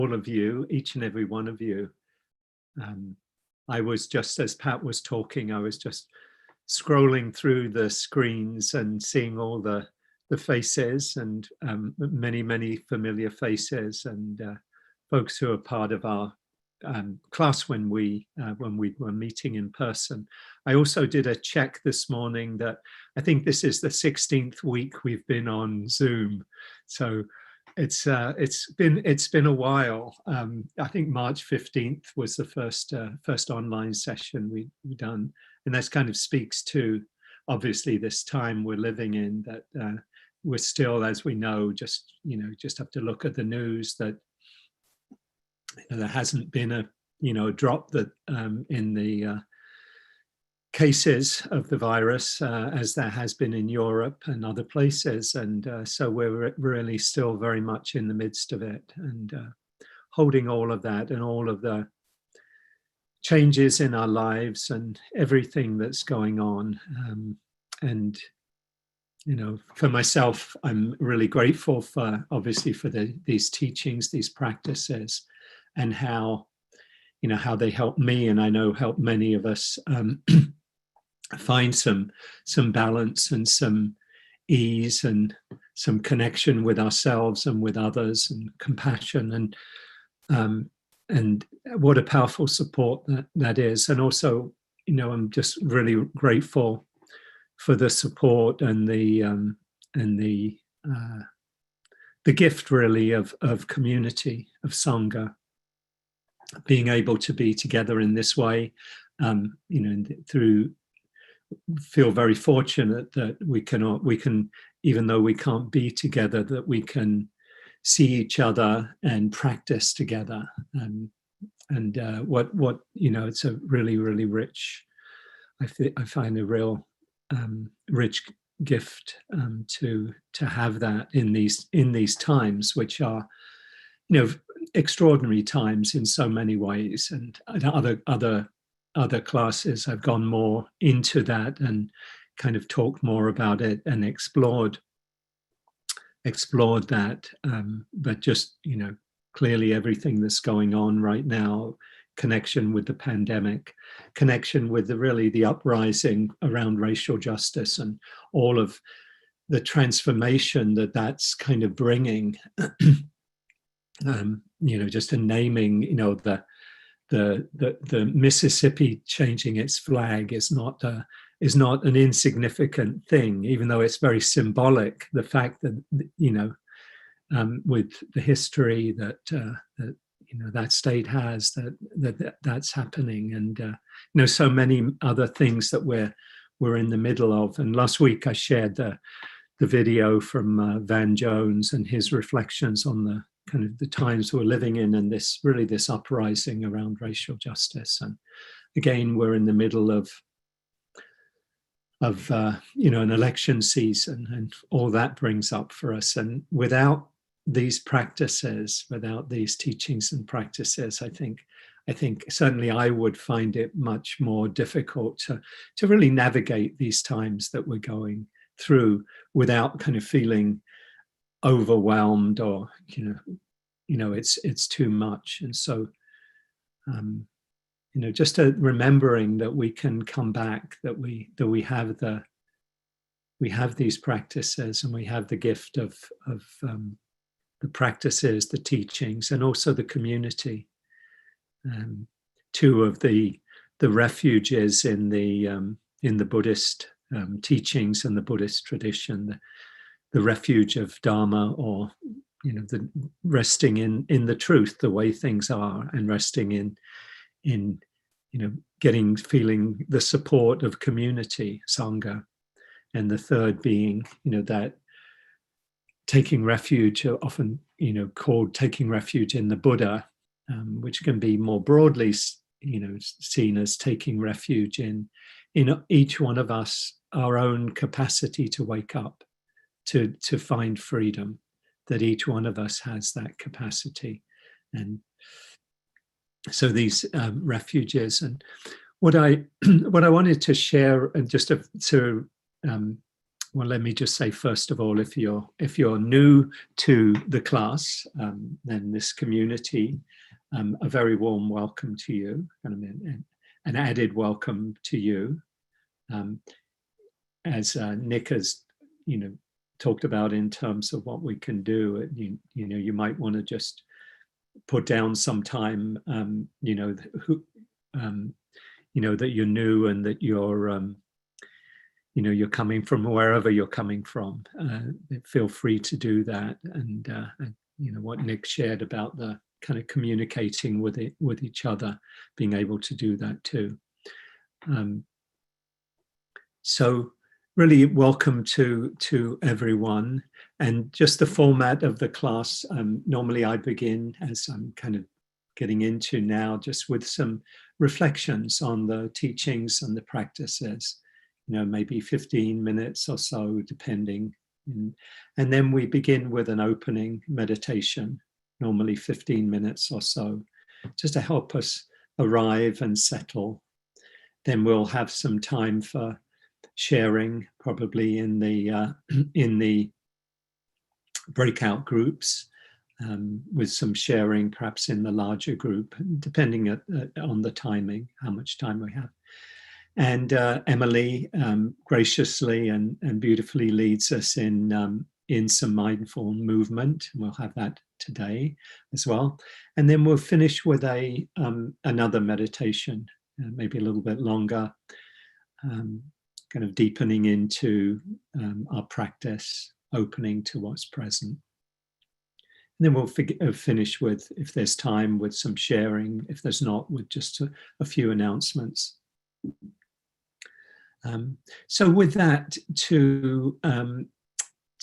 all of you, each and every one of you. I was just, as Pat was talking, I was just scrolling through the screens and seeing all the faces, and many familiar faces, and folks who are part of our class when we were meeting in person. I also did a check this morning that I think this is the 16th week we've been on Zoom, so it's been a while. I think March 15th was the first online session we done, and that kind of speaks to obviously this time we're living in, that we're still, as we know, just have to look at the news that there hasn't been a drop that in the cases of the virus as there has been in Europe and other places, and so we're really still very much in the midst of it, and holding all of that and all of the changes in our lives and everything that's going on. And for myself, I'm really grateful for, obviously, for these teachings, these practices, and how they help me, and I know help many of us find some balance and some ease and some connection with ourselves and with others, and compassion, and what a powerful support that is. And also, I'm just really grateful for the support and the gift, really, of community, of Sangha, being able to be together in this way, feel very fortunate that we can, even though we can't be together, that we can see each other and practice together. And it's a really rich, I find a real rich gift to have that in these times, which are extraordinary times in so many ways. And other classes I've gone more into that and kind of talked more about it and explored that, but just clearly everything that's going on right now, connection with the pandemic, connection with the uprising around racial justice, and all of the transformation that's kind of bringing. Just a naming, the Mississippi changing its flag is not an insignificant thing, even though it's very symbolic. The fact that with the history that state has, that's happening, and so many other things that we're in the middle of. And last week I shared the video from Van Jones and his reflections on the kind of the times we're living in, and this uprising around racial justice. And again, we're in the middle of an election season, and all that brings up for us. And without these practices, without these teachings and practices, I think certainly I would find it much more difficult to really navigate these times that we're going through without kind of feeling overwhelmed, or it's too much. And so just remembering that we can come back, that we have these practices, and we have the gift of the practices, the teachings, and also the community. Two of the refuges in the Buddhist teachings and the Buddhist tradition, the refuge of Dharma, or the resting in the truth, the way things are, and resting in feeling the support of community, Sangha. And the third being that taking refuge, often called taking refuge in the Buddha, which can be more broadly seen as taking refuge in each one of us, our own capacity to wake up, to find freedom, that each one of us has that capacity. And so these refuges, and what I wanted to share, and just to Well, let me just say, first of all, if you're new to the class, then this community, a very warm welcome to you, and an added welcome to you. As Nick has, talked about in terms of what we can do, you might want to just put down some time, that you're new and that you're coming from wherever you're coming from. Feel free to do that. And what Nick shared about the kind of communicating with each other, being able to do that too. So really welcome to everyone. And just the format of the class, normally I begin, as I'm kind of getting into now, just with some reflections on the teachings and the practices, maybe 15 minutes or so, depending. And then we begin with an opening meditation, normally 15 minutes or so, just to help us arrive and settle. Then we'll have some time for sharing, probably in the breakout groups, with some sharing perhaps in the larger group, depending on the timing, how much time we have. And Emily graciously and beautifully leads us in some mindful movement. We'll have that today as well. And then we'll finish with another meditation, maybe a little bit longer, kind of deepening into our practice, opening to what's present. And then we'll finish with, if there's time, with some sharing. If there's not, with just a few announcements. So with that, to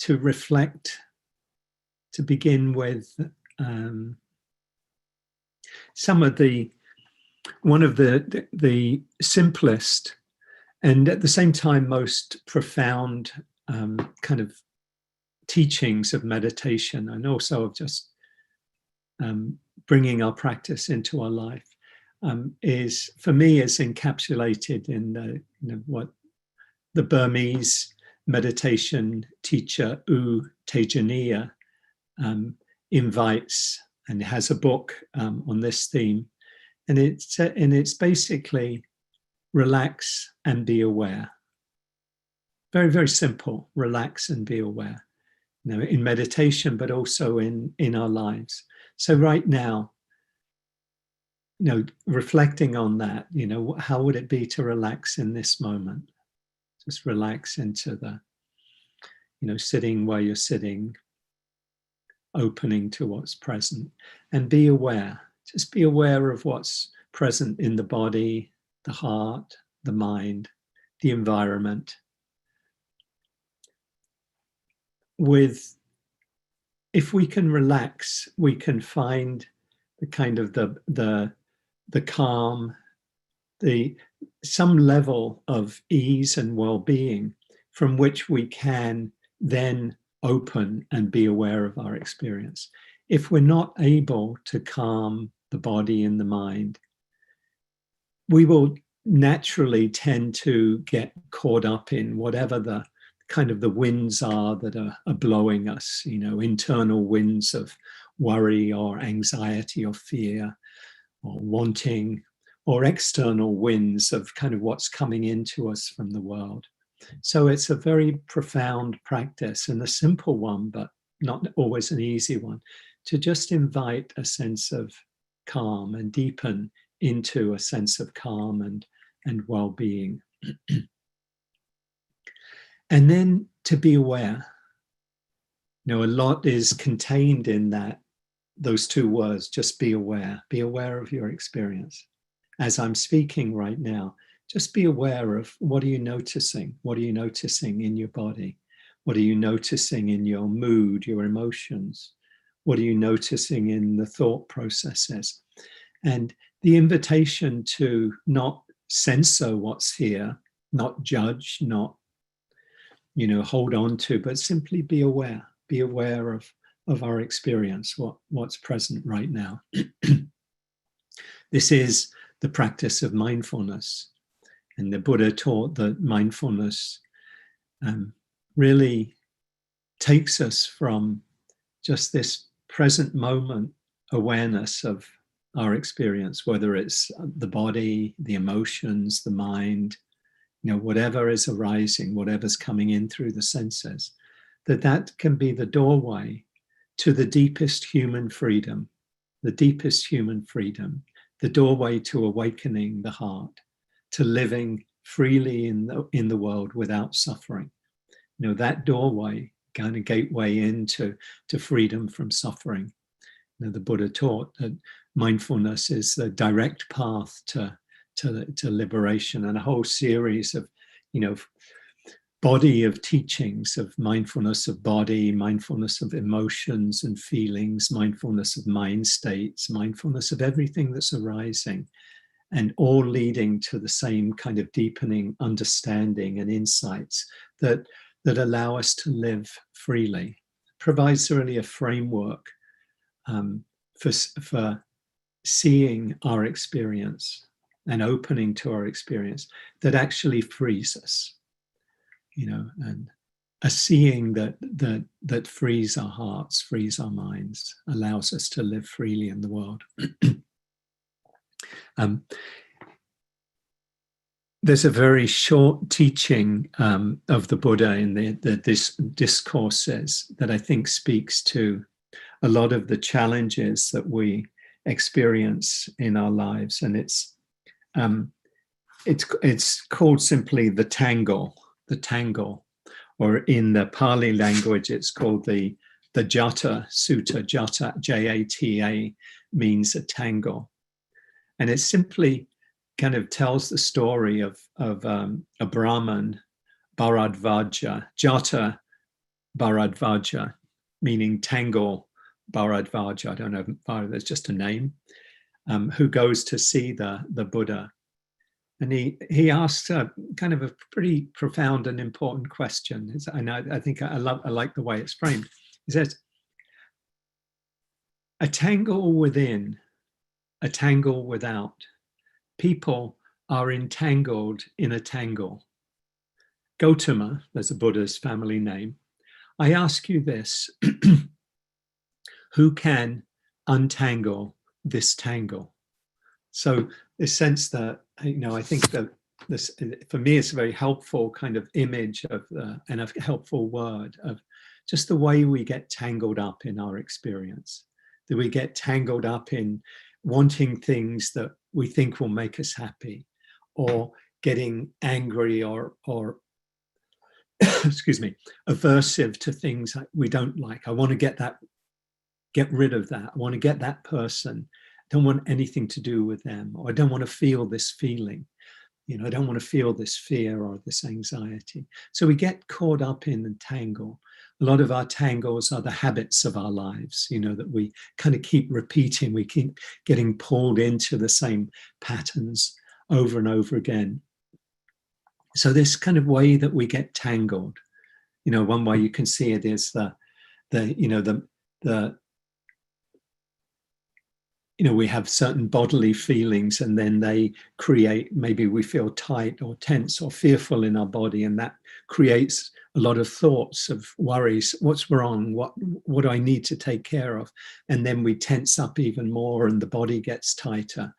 reflect, to begin with one of the simplest and at the same time most profound kind of teachings of meditation, and also of just bringing our practice into our life, is, for me, is encapsulated in what the Burmese meditation teacher U Tejaniya invites, and has a book on this theme, and it's basically relax and be aware. Very, very simple. Relax and be aware. In meditation, but also in our lives. So right now, reflecting on that, how would it be to relax in this moment? Just relax into the, sitting where you're sitting, opening to what's present, and be aware. Just be aware of what's present in the body, the heart, the mind, the environment. If we can relax, we can find the kind of the calm, some level of ease and well-being from which we can then open and be aware of our experience. If we're not able to calm the body and the mind, we will naturally tend to get caught up in whatever the kind of the winds are that are blowing us, internal winds of worry or anxiety or fear or wanting, or external winds of kind of what's coming into us from the world. So it's a very profound practice, and a simple one, but not always an easy one, to just invite a sense of calm and deepen into a sense of calm and well-being. And then to be aware. A lot is contained in those two words, just be aware. Be aware of your experience. As I'm speaking right now, just be aware of, what are you noticing? What are you noticing in your body? What are you noticing in your mood, your emotions? What are you noticing in the thought processes? And the invitation to not censor what's here, not judge, not hold on to, but simply be aware. Be aware of our experience, what's present right now. This is the practice of mindfulness. And the Buddha taught that mindfulness really takes us from just this present moment awareness of our experience, whether it's the body, the emotions, the mind, whatever is arising, whatever's coming in through the senses, that can be the doorway to the deepest human freedom, the doorway to awakening the heart, to living freely in the world without suffering. That doorway, kind of gateway into freedom from suffering. The Buddha taught that mindfulness is the direct path to liberation, and a whole series of, body of teachings of mindfulness of body, mindfulness of emotions and feelings, mindfulness of mind states, mindfulness of everything that's arising, and all leading to the same kind of deepening understanding and insights that allow us to live freely. Provides really a framework for seeing our experience and opening to our experience that actually frees us, and a seeing that frees our hearts, frees our minds, allows us to live freely in the world. There's a very short teaching of the Buddha in this discourses that I think speaks to a lot of the challenges that we experience in our lives, and it's called simply the tangle, or in the Pali language, it's called the Jata Sutta. Jata, Jata, means a tangle, and it simply kind of tells the story of a Brahman, Bharadvaja, Jata Bharadvaja, meaning tangle Bharadvaja. I don't know if there's just a name, who goes to see the Buddha. And he asked kind of a pretty profound and important question. And I think I like the way it's framed. He says, a tangle within, a tangle without. People are entangled in a tangle. Gautama, there's a Buddha's family name. I ask you this, who can untangle this tangle? So the sense that, I think that this, for me, it's a very helpful kind of image of and a helpful word of just the way we get tangled up in our experience, that we get tangled up in wanting things that we think will make us happy, or getting angry or excuse me, aversive to things we don't like. I want to get rid of that. I want to get that person. I don't want anything to do with them, or I don't want to feel this feeling. I don't want to feel this fear or this anxiety. So we get caught up in the tangle. A lot of our tangles are the habits of our lives, that we kind of keep repeating. We keep getting pulled into the same patterns over and over again. So this kind of way that we get tangled, one way you can see it is we have certain bodily feelings, and then they create, maybe we feel tight or tense or fearful in our body, and that creates a lot of thoughts of worries. What's wrong? What do I need to take care of? And then we tense up even more, and the body gets tighter.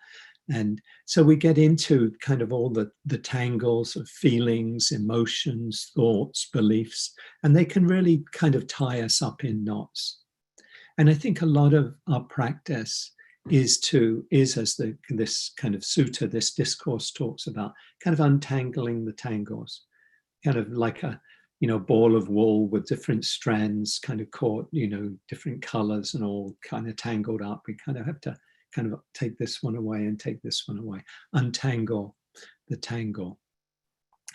And so we get into kind of all the tangles of feelings, emotions, thoughts, beliefs, and they can really kind of tie us up in knots. And I think a lot of our practice is as this kind of sutta, this discourse talks about, kind of untangling the tangles, kind of like a ball of wool with different strands kind of caught, different colors and all kind of tangled up. We kind of have to kind of take this one away and take this one away, untangle the tangle.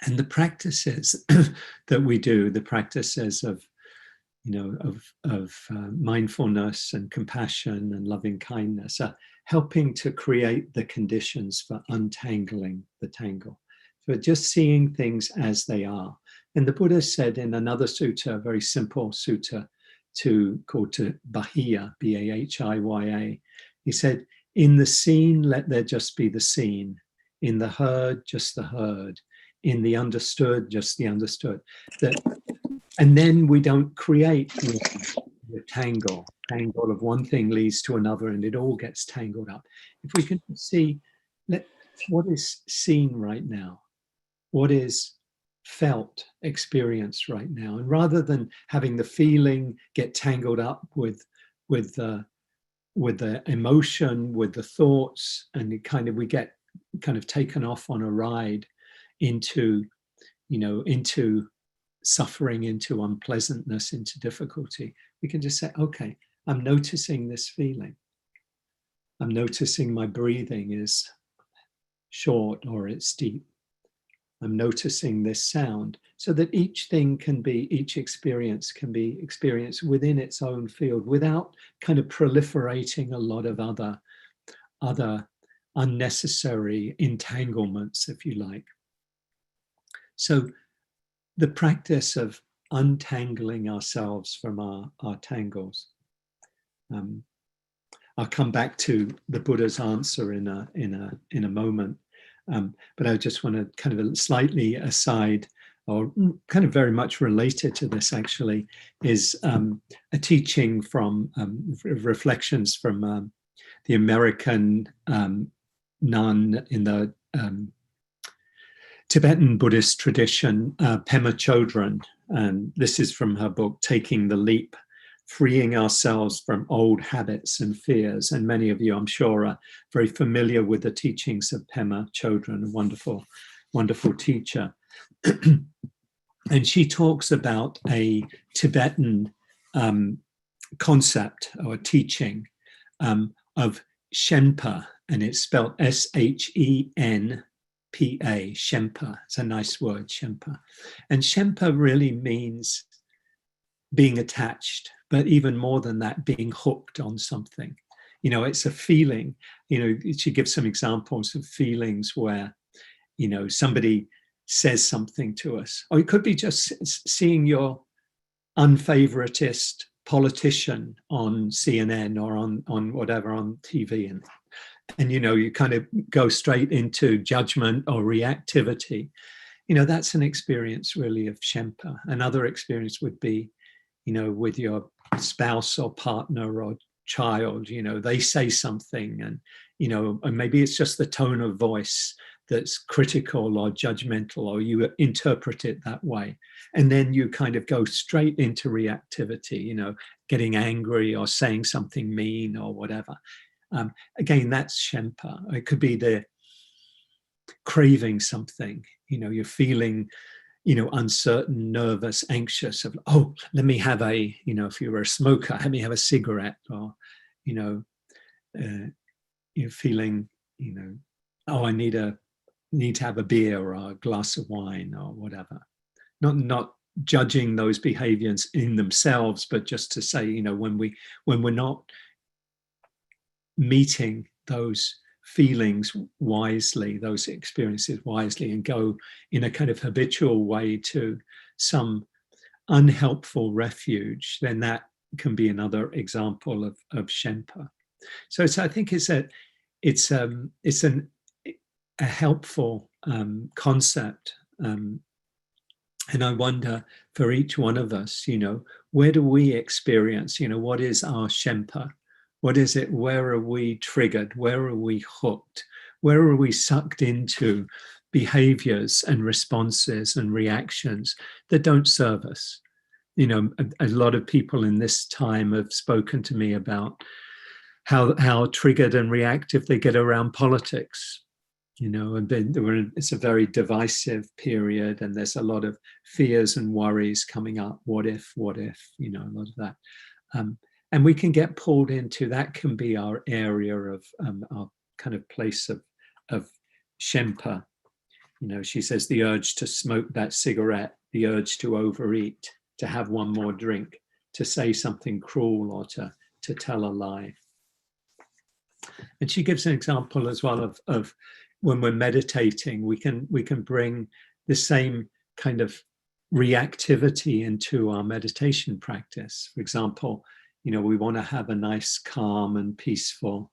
And the practices that we do, the practices of mindfulness and compassion and loving kindness are helping to create the conditions for untangling the tangle, for just seeing things as they are. And the Buddha said in another sutta, a very simple sutta called Bahiya, Bahiya, he said, in the seen, let there just be the seen. In the heard, just the heard. In the understood, just the understood. That And then we don't create the tangle of one thing leads to another, and it all gets tangled up. If we can see what is seen right now, what is felt, experienced right now, and rather than having the feeling get tangled up with the emotion, with the thoughts, and we get kind of taken off on a ride into, into suffering, into unpleasantness, into difficulty, we can just say, okay, I'm noticing this feeling. I'm noticing my breathing is short or it's deep. I'm noticing this sound, so that each experience can be experienced within its own field without kind of proliferating a lot of other unnecessary entanglements, if you like. So the practice of untangling ourselves from our tangles. I'll come back to the Buddha's answer in a moment, but I just want to kind of slightly aside, or kind of very much related to this actually, is a teaching from reflections from the American nun in the Tibetan Buddhist tradition, Pema Chodron, and this is from her book, Taking the Leap, Freeing Ourselves from Old Habits and Fears. And many of you, I'm sure, are very familiar with the teachings of Pema Chodron, a wonderful, wonderful teacher. And she talks about a Tibetan concept or teaching of Shenpa, and it's spelled Shenpa, Shenpa. It's a nice word, Shenpa. And Shenpa really means being attached, but even more than that, being hooked on something. It's a feeling. She gives some examples of feelings where, somebody says something to us, or it could be just seeing your unfavoritist politician on CNN or on whatever, on TV, and you kind of go straight into judgment or reactivity. That's an experience really of Shenpa. Another experience would be, with your spouse or partner or child, they say something, and and maybe it's just the tone of voice that's critical or judgmental, or you interpret it that way, and then you kind of go straight into reactivity, getting angry or saying something mean or whatever. Again, that's Shenpa. It could be the craving something, you're feeling, uncertain, nervous, anxious, of, oh, let me have if you were a smoker, let me have a cigarette, or, you're feeling, oh, I need to have a beer or a glass of wine or whatever. Not judging those behaviors in themselves, but just to say, when we're not meeting those feelings wisely, those experiences wisely, and go in a kind of habitual way to some unhelpful refuge, then that can be another example of Shenpa. So I think it's a helpful concept, and I wonder for each one of us, where do we experience, what is our Shenpa? What is it? Where are we triggered? Where are we hooked? Where are we sucked into behaviors and responses and reactions that don't serve us? A lot of people in this time have spoken to me about how triggered and reactive they get around politics. And it's a very divisive period, and there's a lot of fears and worries coming up. What if, a lot of that. And we can get pulled into that. Can be our area of our kind of place of Shenpa. She says the urge to smoke that cigarette, the urge to overeat, to have one more drink, to say something cruel, or to tell a lie. And she gives an example as well of when we're meditating, we can bring the same kind of reactivity into our meditation practice. For example, we want to have a nice, calm and peaceful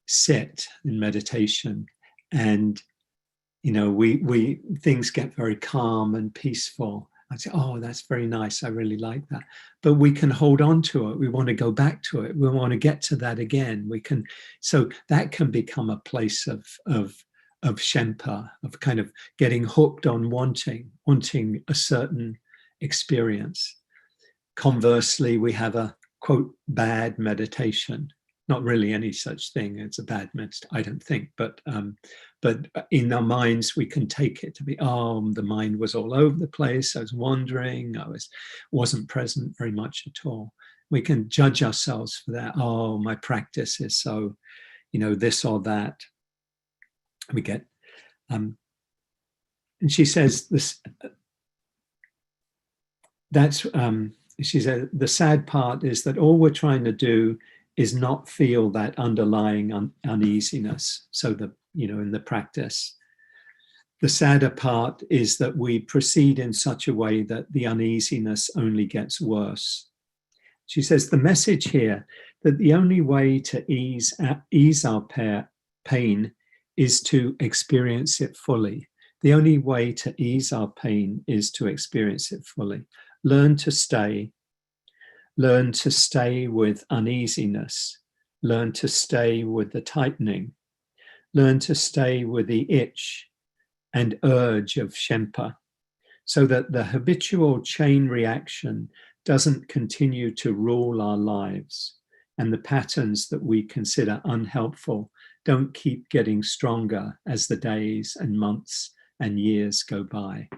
sit in meditation. And, we things get very calm and peaceful. I say, oh, that's very nice. I really like that. But we can hold on to it. We want to go back to it. We want to get to that again. We can, so that can become a place of Shenpa, of kind of getting hooked on wanting a certain experience. Conversely, we have a quote bad meditation. Not really any such thing as a bad meditation, I don't think, but in our minds we can take it to be, oh, the mind was all over the place, I was wandering, wasn't present very much at all. We can judge ourselves for that. Oh, my practice is so, this or that. We get, and she says this. That's she said the sad part is that all we're trying to do is not feel that underlying uneasiness. So in the practice, the sadder part is that we proceed in such a way that the uneasiness only gets worse. She says the message here that the only way to ease our pain is to experience it fully. The only way to ease our pain is to experience it fully. Learn to stay with uneasiness, learn to stay with the tightening, learn to stay with the itch and urge of Shenpa, so that the habitual chain reaction doesn't continue to rule our lives, and the patterns that we consider unhelpful don't keep getting stronger as the days and months and years go by.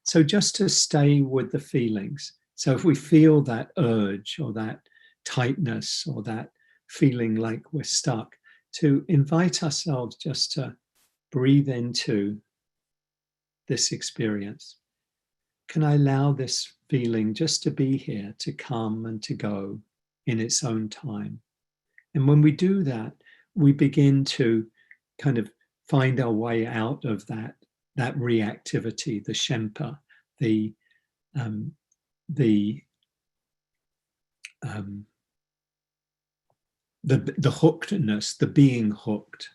So just to stay with the feelings. So if we feel that urge or that tightness or that feeling like we're stuck, to invite ourselves just to breathe into this experience. Can I allow this feeling just to be here, to come and to go in its own time? And when we do that, we begin to kind of find our way out of that reactivity, the Shenpa, the hookedness, the being hooked.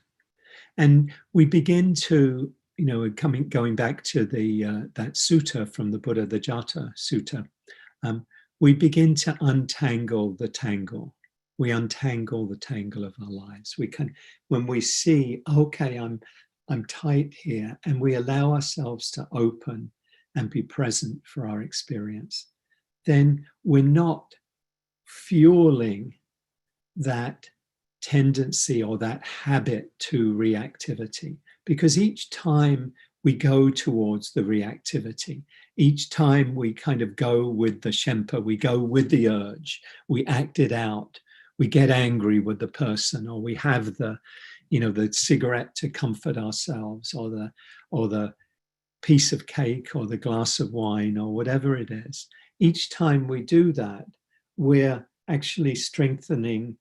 And we begin to, going back to that sutta from the Buddha, the Jata Sutta, we begin to untangle the tangle. We untangle the tangle of our lives. We can, when we see, okay, I'm tight here, and we allow ourselves to open and be present for our experience, then we're not fueling that tendency or that habit to reactivity. Because each time we go towards the reactivity, each time we kind of go with the Shenpa, we go with the urge, we act it out, we get angry with the person, or we have the cigarette to comfort ourselves, or the piece of cake, or the glass of wine, or whatever it is. Each time we do that, we're actually strengthening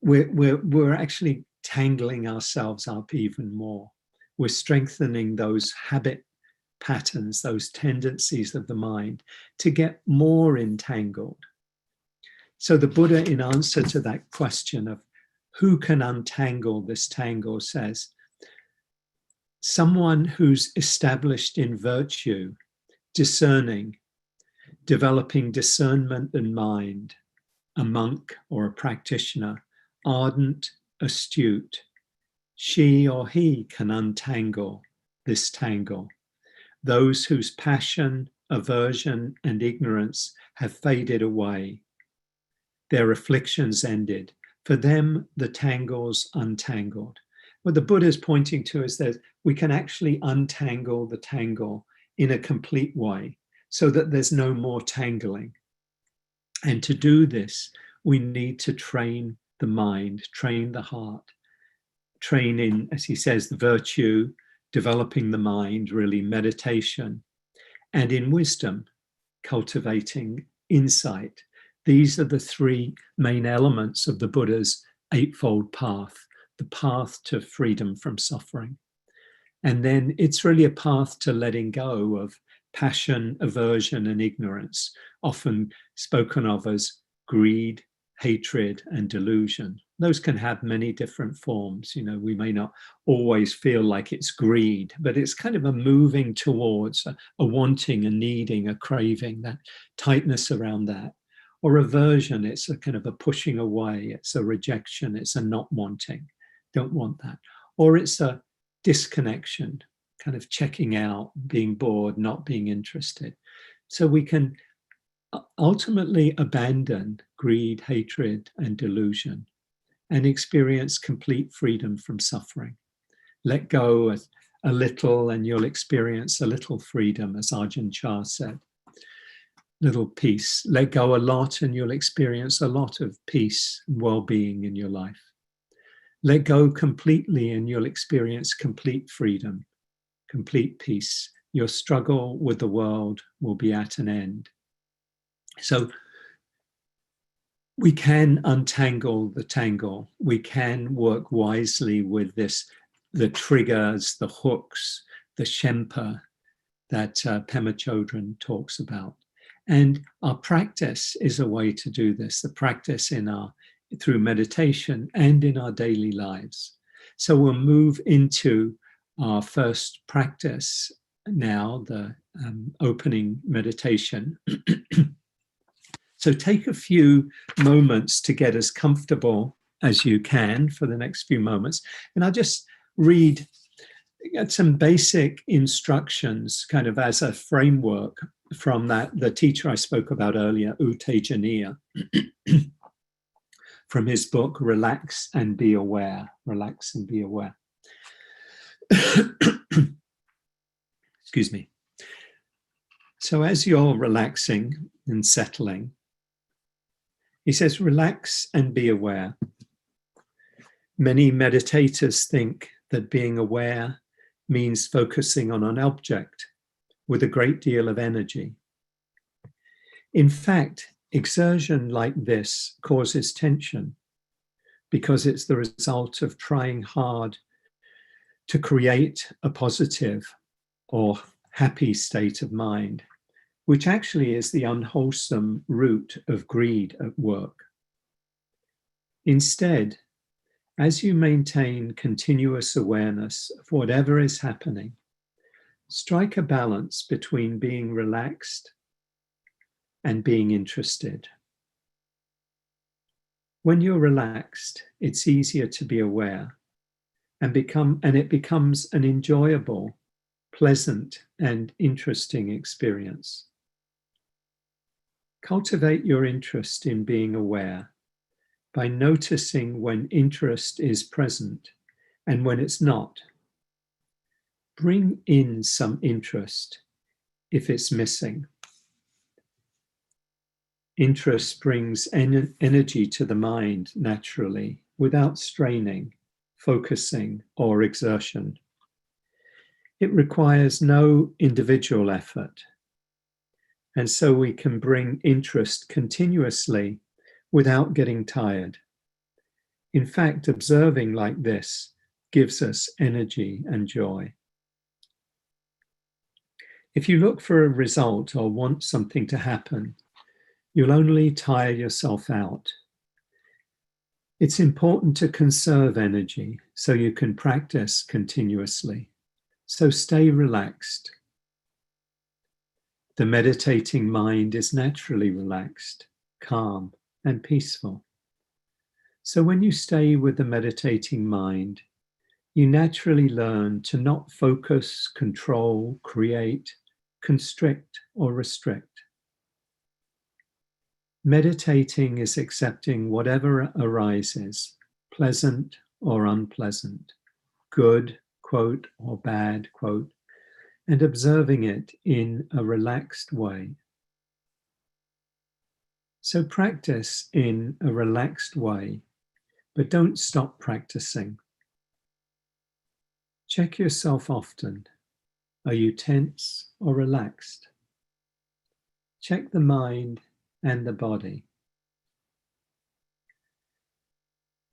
we're actually tangling ourselves up even more. We're strengthening those habit patterns, those tendencies of the mind to get more entangled. So the Buddha, in answer to that question of who can untangle this tangle, says, someone who's established in virtue, discerning, developing discernment and mind, a monk or a practitioner, ardent, astute, she or he can untangle this tangle. Those whose passion, aversion, and ignorance have faded away, their afflictions ended. For them, the tangle's untangled. What the Buddha is pointing to is that we can actually untangle the tangle in a complete way so that there's no more tangling. And to do this, we need to train the mind, train the heart, train in, as he says, the virtue, developing the mind, really meditation, and in wisdom, cultivating insight. These are the three main elements of the Buddha's Eightfold Path, the path to freedom from suffering. And then it's really a path to letting go of passion, aversion, and ignorance, often spoken of as greed, hatred, and delusion. Those can have many different forms. You know, we may not always feel like it's greed, but it's kind of a moving towards a wanting, a needing, a craving, that tightness around that. Or aversion, it's a kind of a pushing away, it's a rejection, it's a not wanting, don't want that. Or it's a disconnection, kind of checking out, being bored, not being interested. So we can ultimately abandon greed, hatred, and delusion and experience complete freedom from suffering. Let go a little and you'll experience a little freedom, as Ajahn Chah said. Little peace. Let go a lot and you'll experience a lot of peace and well-being in your life. Let go completely and you'll experience complete freedom, complete peace. Your struggle with the world will be at an end. So we can untangle the tangle. We can work wisely with this, the triggers, the hooks, the shempa that Pema Chodron talks about. And our practice is a way to do this, the practice through meditation and in our daily lives. So we'll move into our first practice now, the opening meditation. So take a few moments to get as comfortable as you can for the next few moments. And I'll just read some basic instructions kind of as a framework from the teacher I spoke about earlier, U Tejaniya, from his book, Relax and Be Aware. Relax and Be Aware. Excuse me. So as you're relaxing and settling, he says, relax and be aware. Many meditators think that being aware means focusing on an object with a great deal of energy. In fact, exertion like this causes tension because it's the result of trying hard to create a positive or happy state of mind, which actually is the unwholesome root of greed at work. Instead, as you maintain continuous awareness of whatever is happening, strike a balance between being relaxed and being interested. When you're relaxed, it's easier to be aware and it becomes an enjoyable, pleasant, and interesting experience. Cultivate your interest in being aware by noticing when interest is present and when it's not. Bring in some interest if it's missing. Interest brings energy to the mind naturally without straining, focusing, or exertion. It requires no individual effort, and so we can bring interest continuously without getting tired. In fact, observing like this gives us energy and joy. If you look for a result or want something to happen, you'll only tire yourself out. It's important to conserve energy so you can practice continuously. So stay relaxed. The meditating mind is naturally relaxed, calm, and peaceful. So when you stay with the meditating mind, you naturally learn to not focus, control, create, constrict, or restrict. Meditating is accepting whatever arises, pleasant or unpleasant, good, quote, or bad, quote, and observing it in a relaxed way. So practice in a relaxed way, but don't stop practicing. Check yourself often. Are you tense or relaxed? Check the mind and the body.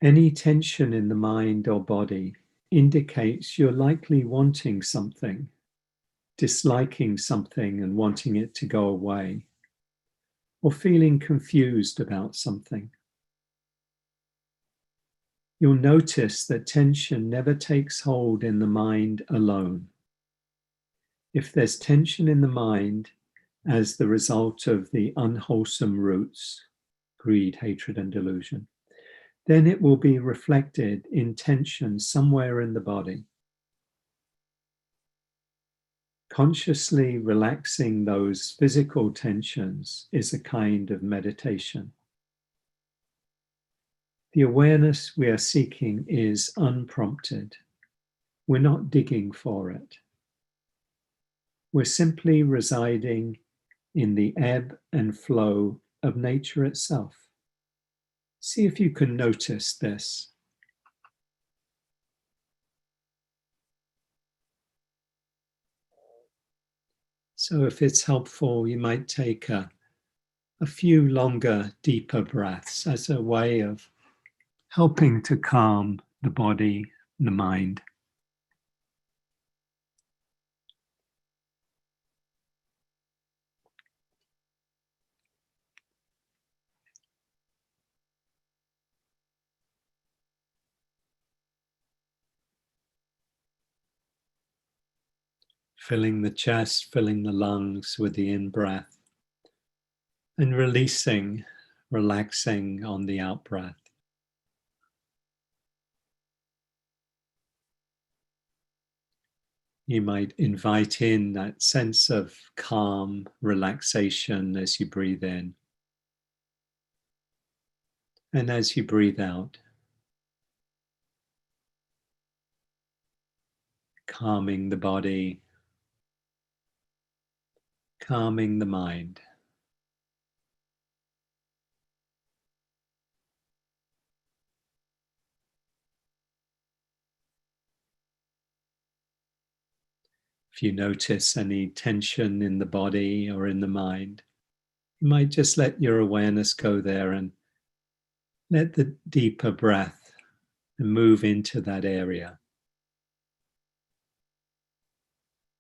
Any tension in the mind or body indicates you're likely wanting something, disliking something and wanting it to go away, or feeling confused about something. you'll notice that tension never takes hold in the mind alone. If there's tension in the mind as the result of the unwholesome roots, greed, hatred, and delusion, then it will be reflected in tension somewhere in the body. Consciously relaxing those physical tensions is a kind of meditation. The awareness we are seeking is unprompted. We're not digging for it. We're simply residing in the ebb and flow of nature itself. See if you can notice this. So if it's helpful, you might take a few longer, deeper breaths as a way of helping to calm the body, the mind. Filling the chest, filling the lungs with the in-breath, and releasing, relaxing on the out-breath. You might invite in that sense of calm, relaxation as you breathe in. And as you breathe out, calming the body, calming the mind. If you notice any tension in the body or in the mind, you might just let your awareness go there and let the deeper breath move into that area.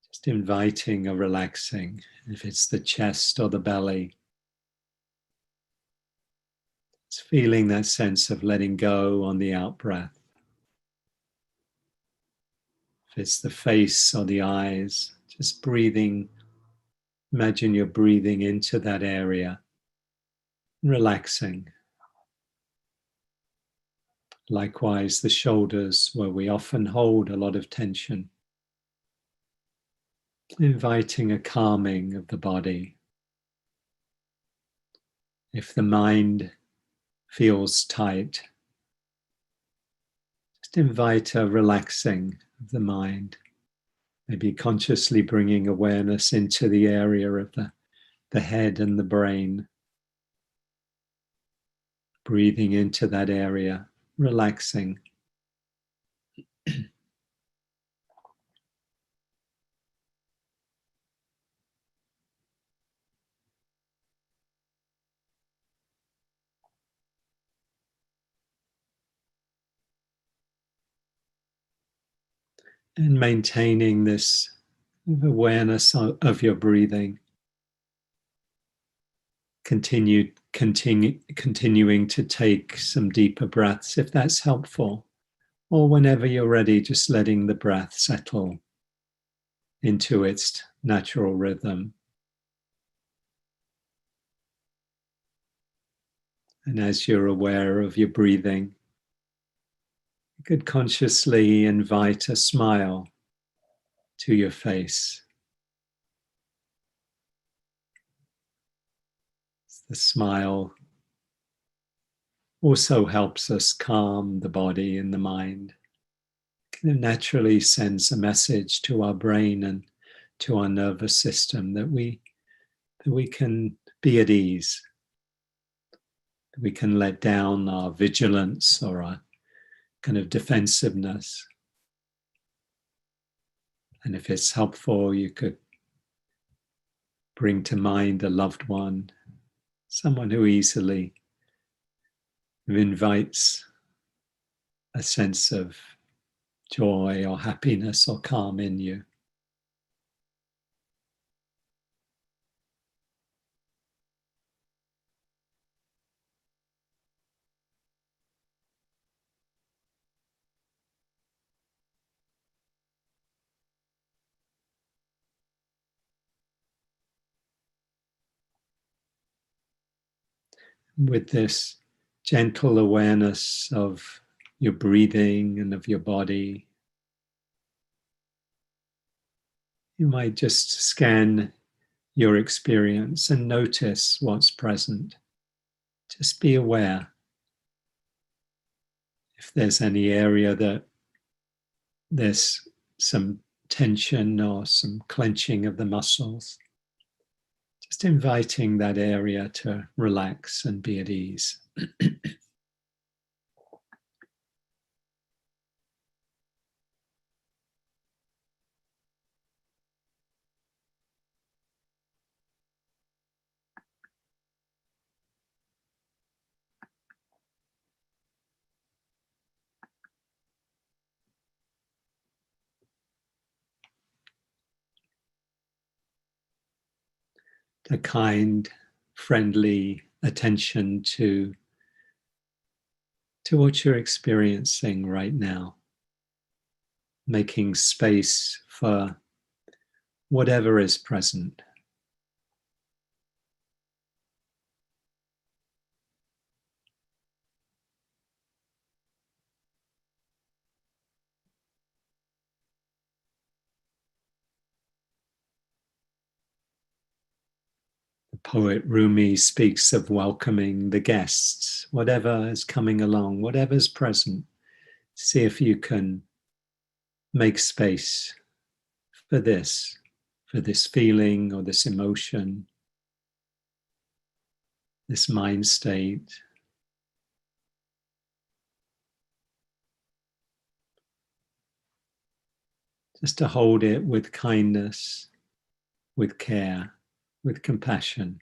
Just inviting a relaxing, if it's the chest or the belly. It's feeling that sense of letting go on the out breath. If it's the face or the eyes, just breathing. Imagine you're breathing into that area, relaxing. Likewise, the shoulders, where we often hold a lot of tension. Inviting a calming of the body. If the mind feels tight, just invite a relaxing of the mind. Maybe consciously bringing awareness into the area of the head and the brain. Breathing into that area, relaxing. And maintaining this awareness of your breathing. Continuing to take some deeper breaths if that's helpful. Or whenever you're ready, just letting the breath settle into its natural rhythm. And as you're aware of your breathing, you could consciously invite a smile to your face. The smile also helps us calm the body and the mind. It naturally sends a message to our brain and to our nervous system that we can be at ease. We can let down our vigilance or our kind of defensiveness. And if it's helpful, you could bring to mind a loved one, someone who easily invites a sense of joy or happiness or calm in you. with this gentle awareness of your breathing and of your body. You might just scan your experience and notice what's present. Just be aware if there's any area that there's some tension or some clenching of the muscles. Just inviting that area to relax and be at ease. A kind, friendly attention to what you're experiencing right now. Making space for whatever is present. The poet Rumi speaks of welcoming the guests, whatever is coming along, whatever's present. See if you can make space for this feeling or this emotion, this mind state. Just to hold it with kindness, with care, with compassion.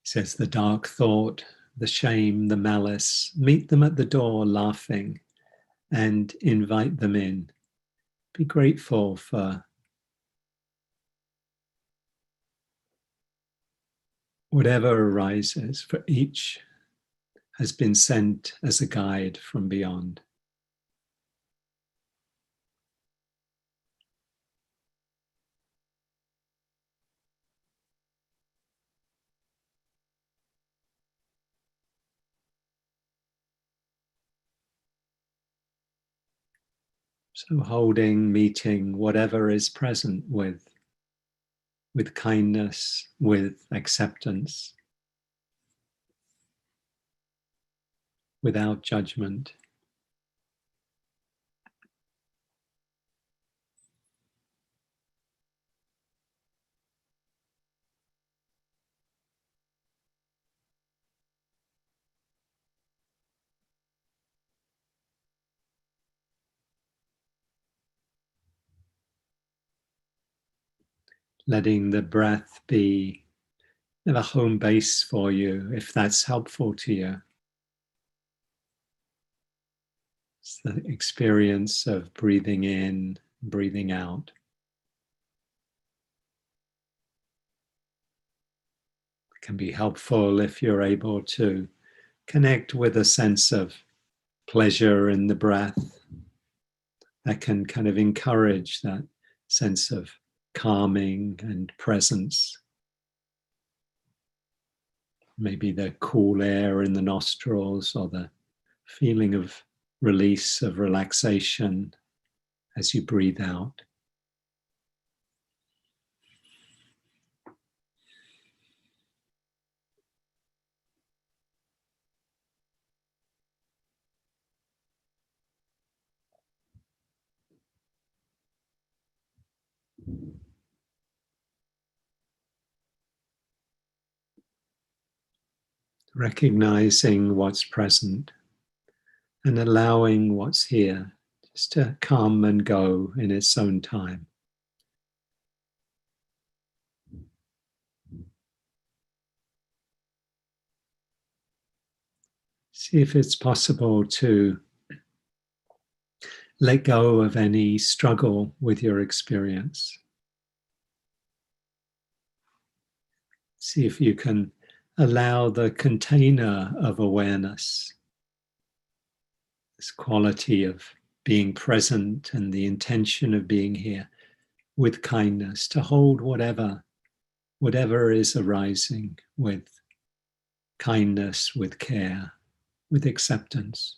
He says the dark thought, the shame, the malice, meet them at the door laughing and invite them in. Be grateful for whatever arises, for each has been sent as a guide from beyond. So holding, meeting whatever is present with kindness, with acceptance, without judgment. Letting the breath be a home base for you, if that's helpful to you. It's the experience of breathing in, breathing out. It can be helpful if you're able to connect with a sense of pleasure in the breath. That can kind of encourage that sense of calming and presence. Maybe the cool air in the nostrils or the feeling of release, of relaxation as you breathe out. Recognizing what's present and allowing what's here just to come and go in its own time. See if it's possible to let go of any struggle with your experience. See if you can allow the container of awareness, this quality of being present and the intention of being here with kindness, to hold whatever is arising with kindness, with care, with acceptance.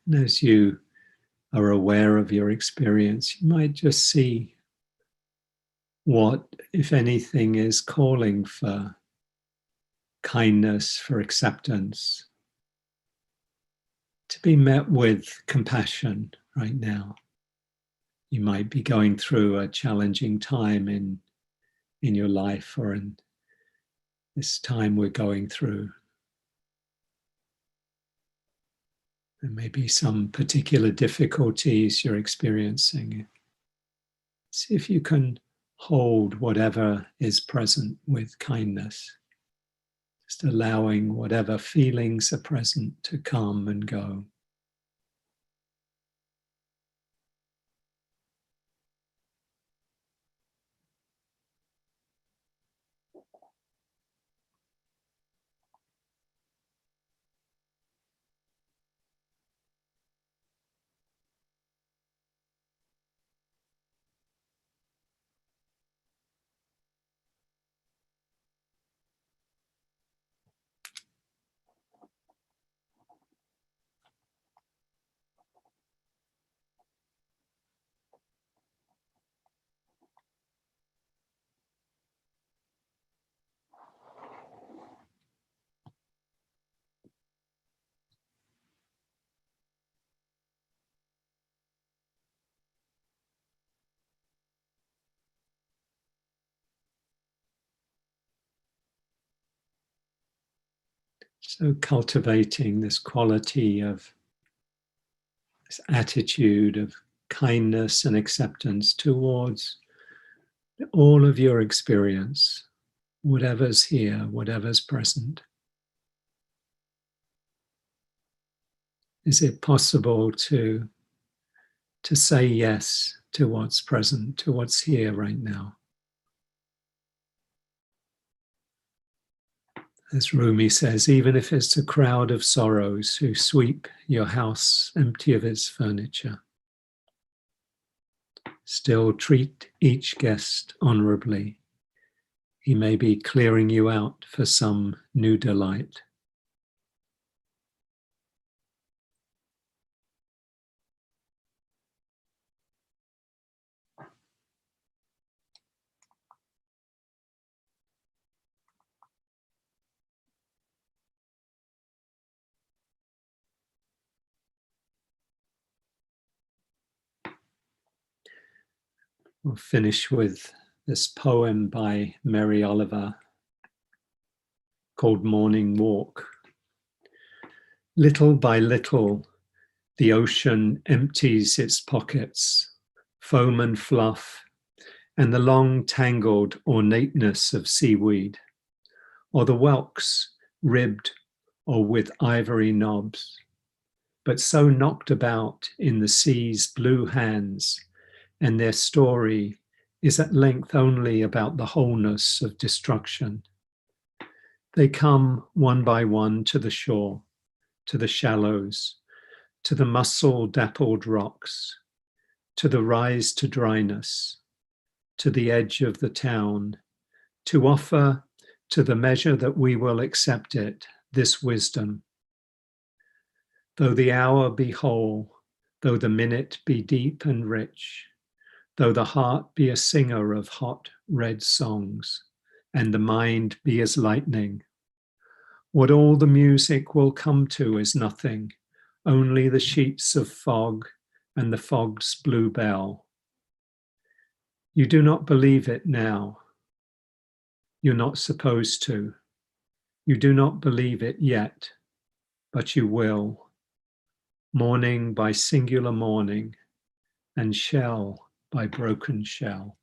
And as you are aware of your experience, you might just see what, if anything, is calling for kindness, for acceptance, to be met with compassion right now. You might be going through a challenging time in your life, or in this time we're going through. There may be some particular difficulties you're experiencing. See if you can hold whatever is present with kindness, just allowing whatever feelings are present to come and go. So cultivating this quality of this attitude of kindness and acceptance towards all of your experience, whatever's here, whatever's present. Is it possible to say yes to what's present, to what's here right now? As Rumi says, even if it's a crowd of sorrows who sweep your house empty of its furniture, still treat each guest honorably. He may be clearing you out for some new delight. We'll finish with this poem by Mary Oliver called Morning Walk. Little by little, the ocean empties its pockets, foam and fluff, and the long tangled ornateness of seaweed, or the whelks ribbed or with ivory knobs, but so knocked about in the sea's blue hands, and their story is at length only about the wholeness of destruction. They come one by one to the shore, to the shallows, to the mussel-dappled rocks, to the rise to dryness, to the edge of the town, to offer, to the measure that we will accept it, this wisdom. Though the hour be whole, though the minute be deep and rich, though the heart be a singer of hot red songs, and the mind be as lightning, what all the music will come to is nothing, only the sheets of fog, and the fog's blue bell. You do not believe it now. You're not supposed to. You do not believe it yet, but you will. Morning by singular morning, and shell by broken shell.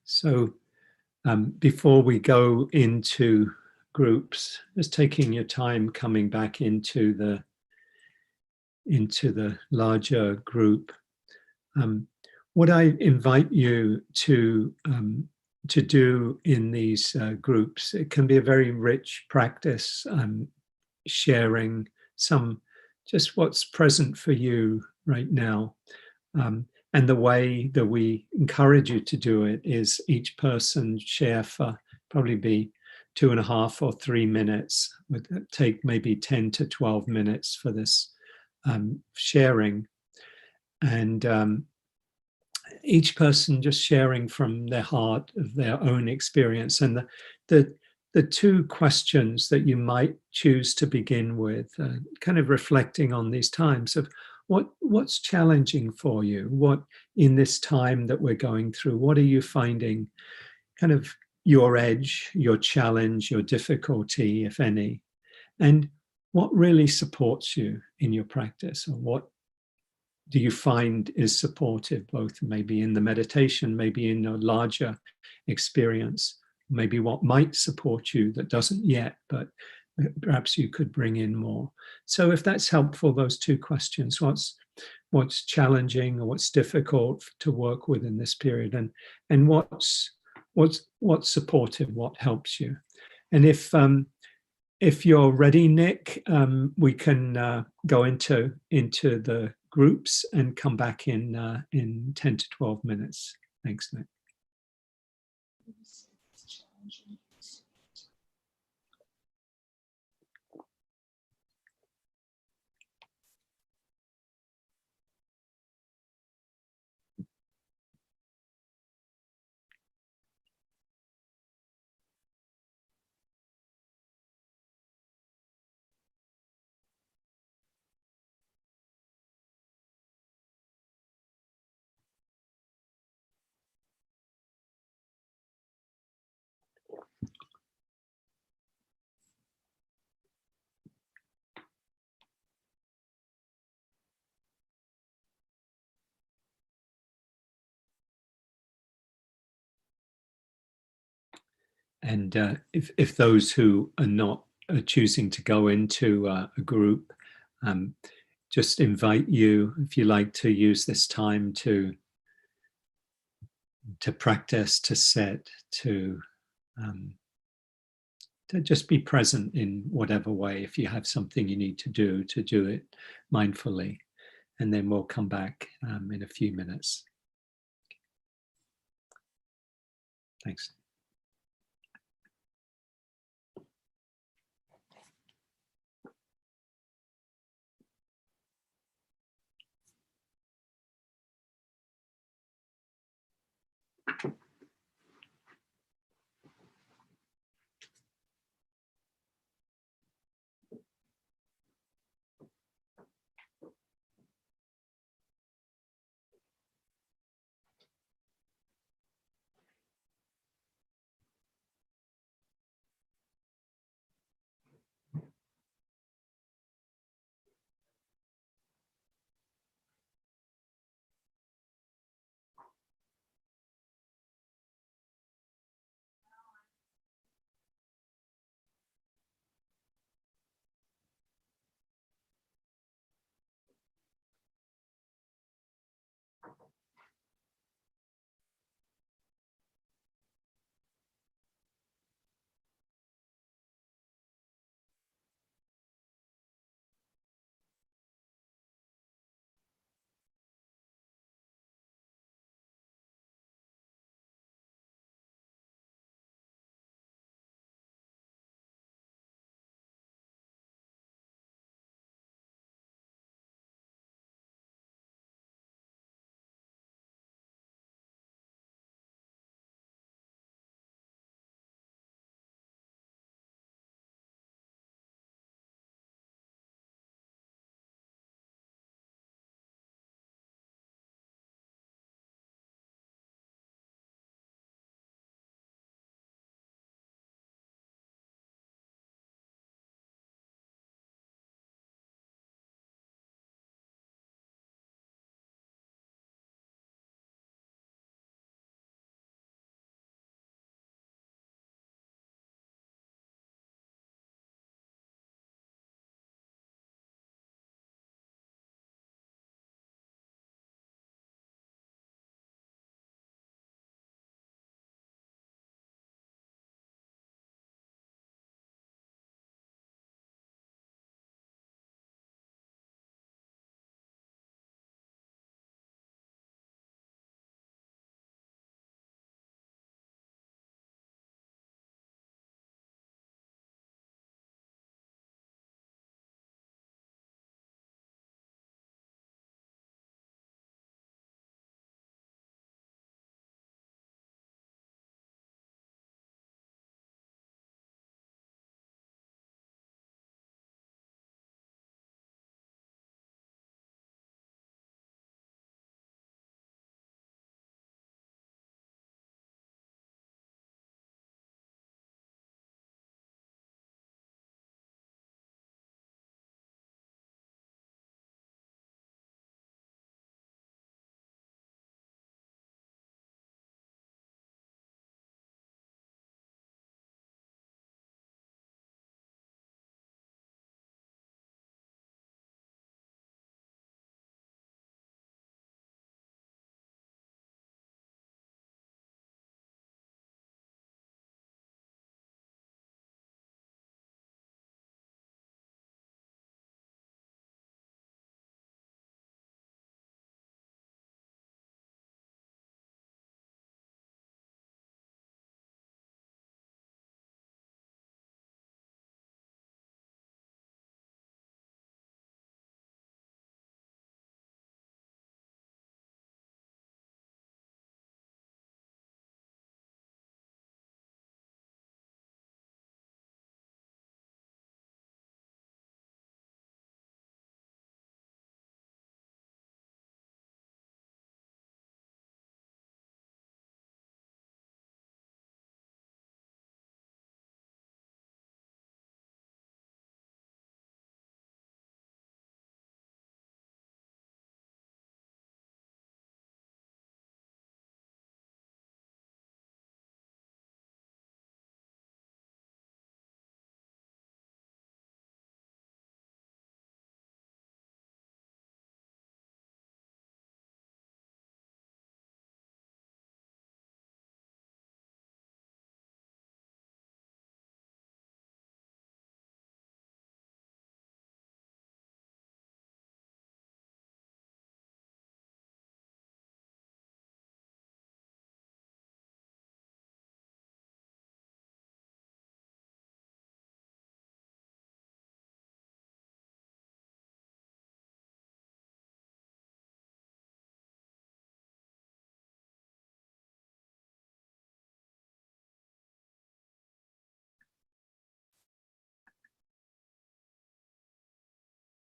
So before we go into groups, just taking your time coming back into the larger group. What I invite you to do in these groups, it can be a very rich practice, sharing some just what's present for you right now. And the way that we encourage you to do it is each person share for probably be 2.5 or 3 minutes. Would take maybe 10 to 12 minutes for this sharing. And each person just sharing from their heart of their own experience. And the two questions that you might choose to begin with, kind of reflecting on these times of what's challenging for you, what in this time that we're going through, what are you finding kind of your edge, your challenge, your difficulty, if any, and what really supports you in your practice, or what do you find is supportive, both maybe in the meditation, maybe in a larger experience, maybe what might support you that doesn't yet, but perhaps you could bring in more. So if that's helpful, those two questions, what's challenging or what's difficult to work with in this period, and what's supportive, what helps you. And if you're ready, Nick, we can go into the groups and come back in 10 to 12 minutes. Thanks, Nick. And if those who are not choosing to go into a group, just invite you, if you like, to use this time to practice, to sit, to just be present in whatever way. If you have something you need to do it mindfully, and then we'll come back in a few minutes. Thanks.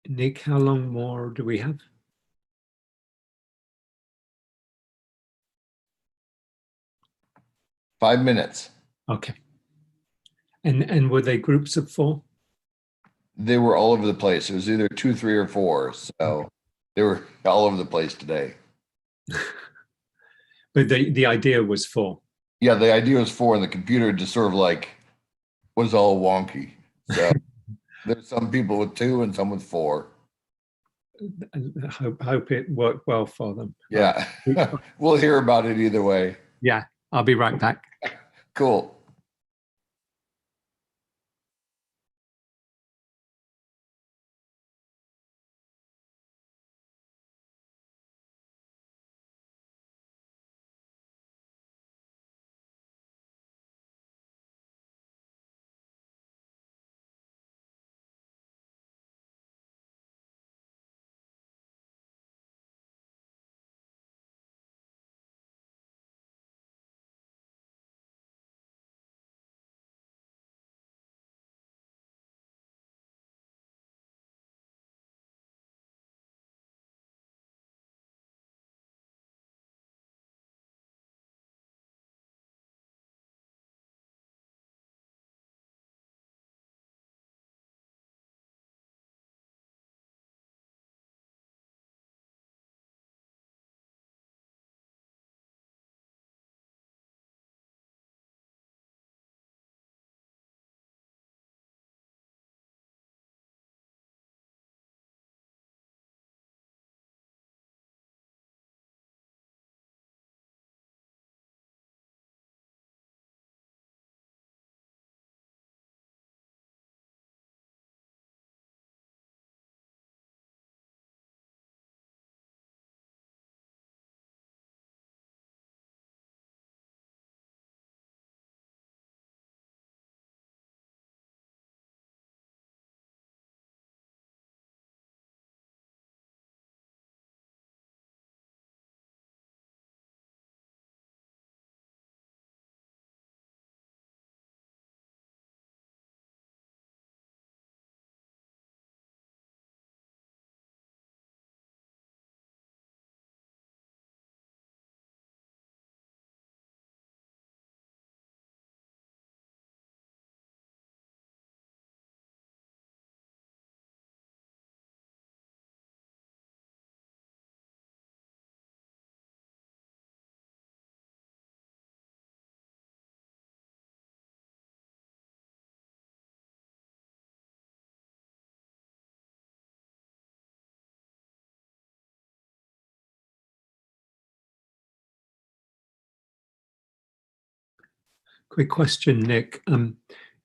Nick, how long more do we have? Five minutes. Okay. And were they groups of four? They were all over the place. It was either 2, 3, or 4. So they were all over the place today. But the idea was four. Yeah, the idea was 4, and the computer just sort of like was all wonky. So there's some people with 2 and some with 4. I hope it worked well for them. Yeah. We'll hear about it either way. Yeah, I'll be right back. Cool. Quick question, Nick.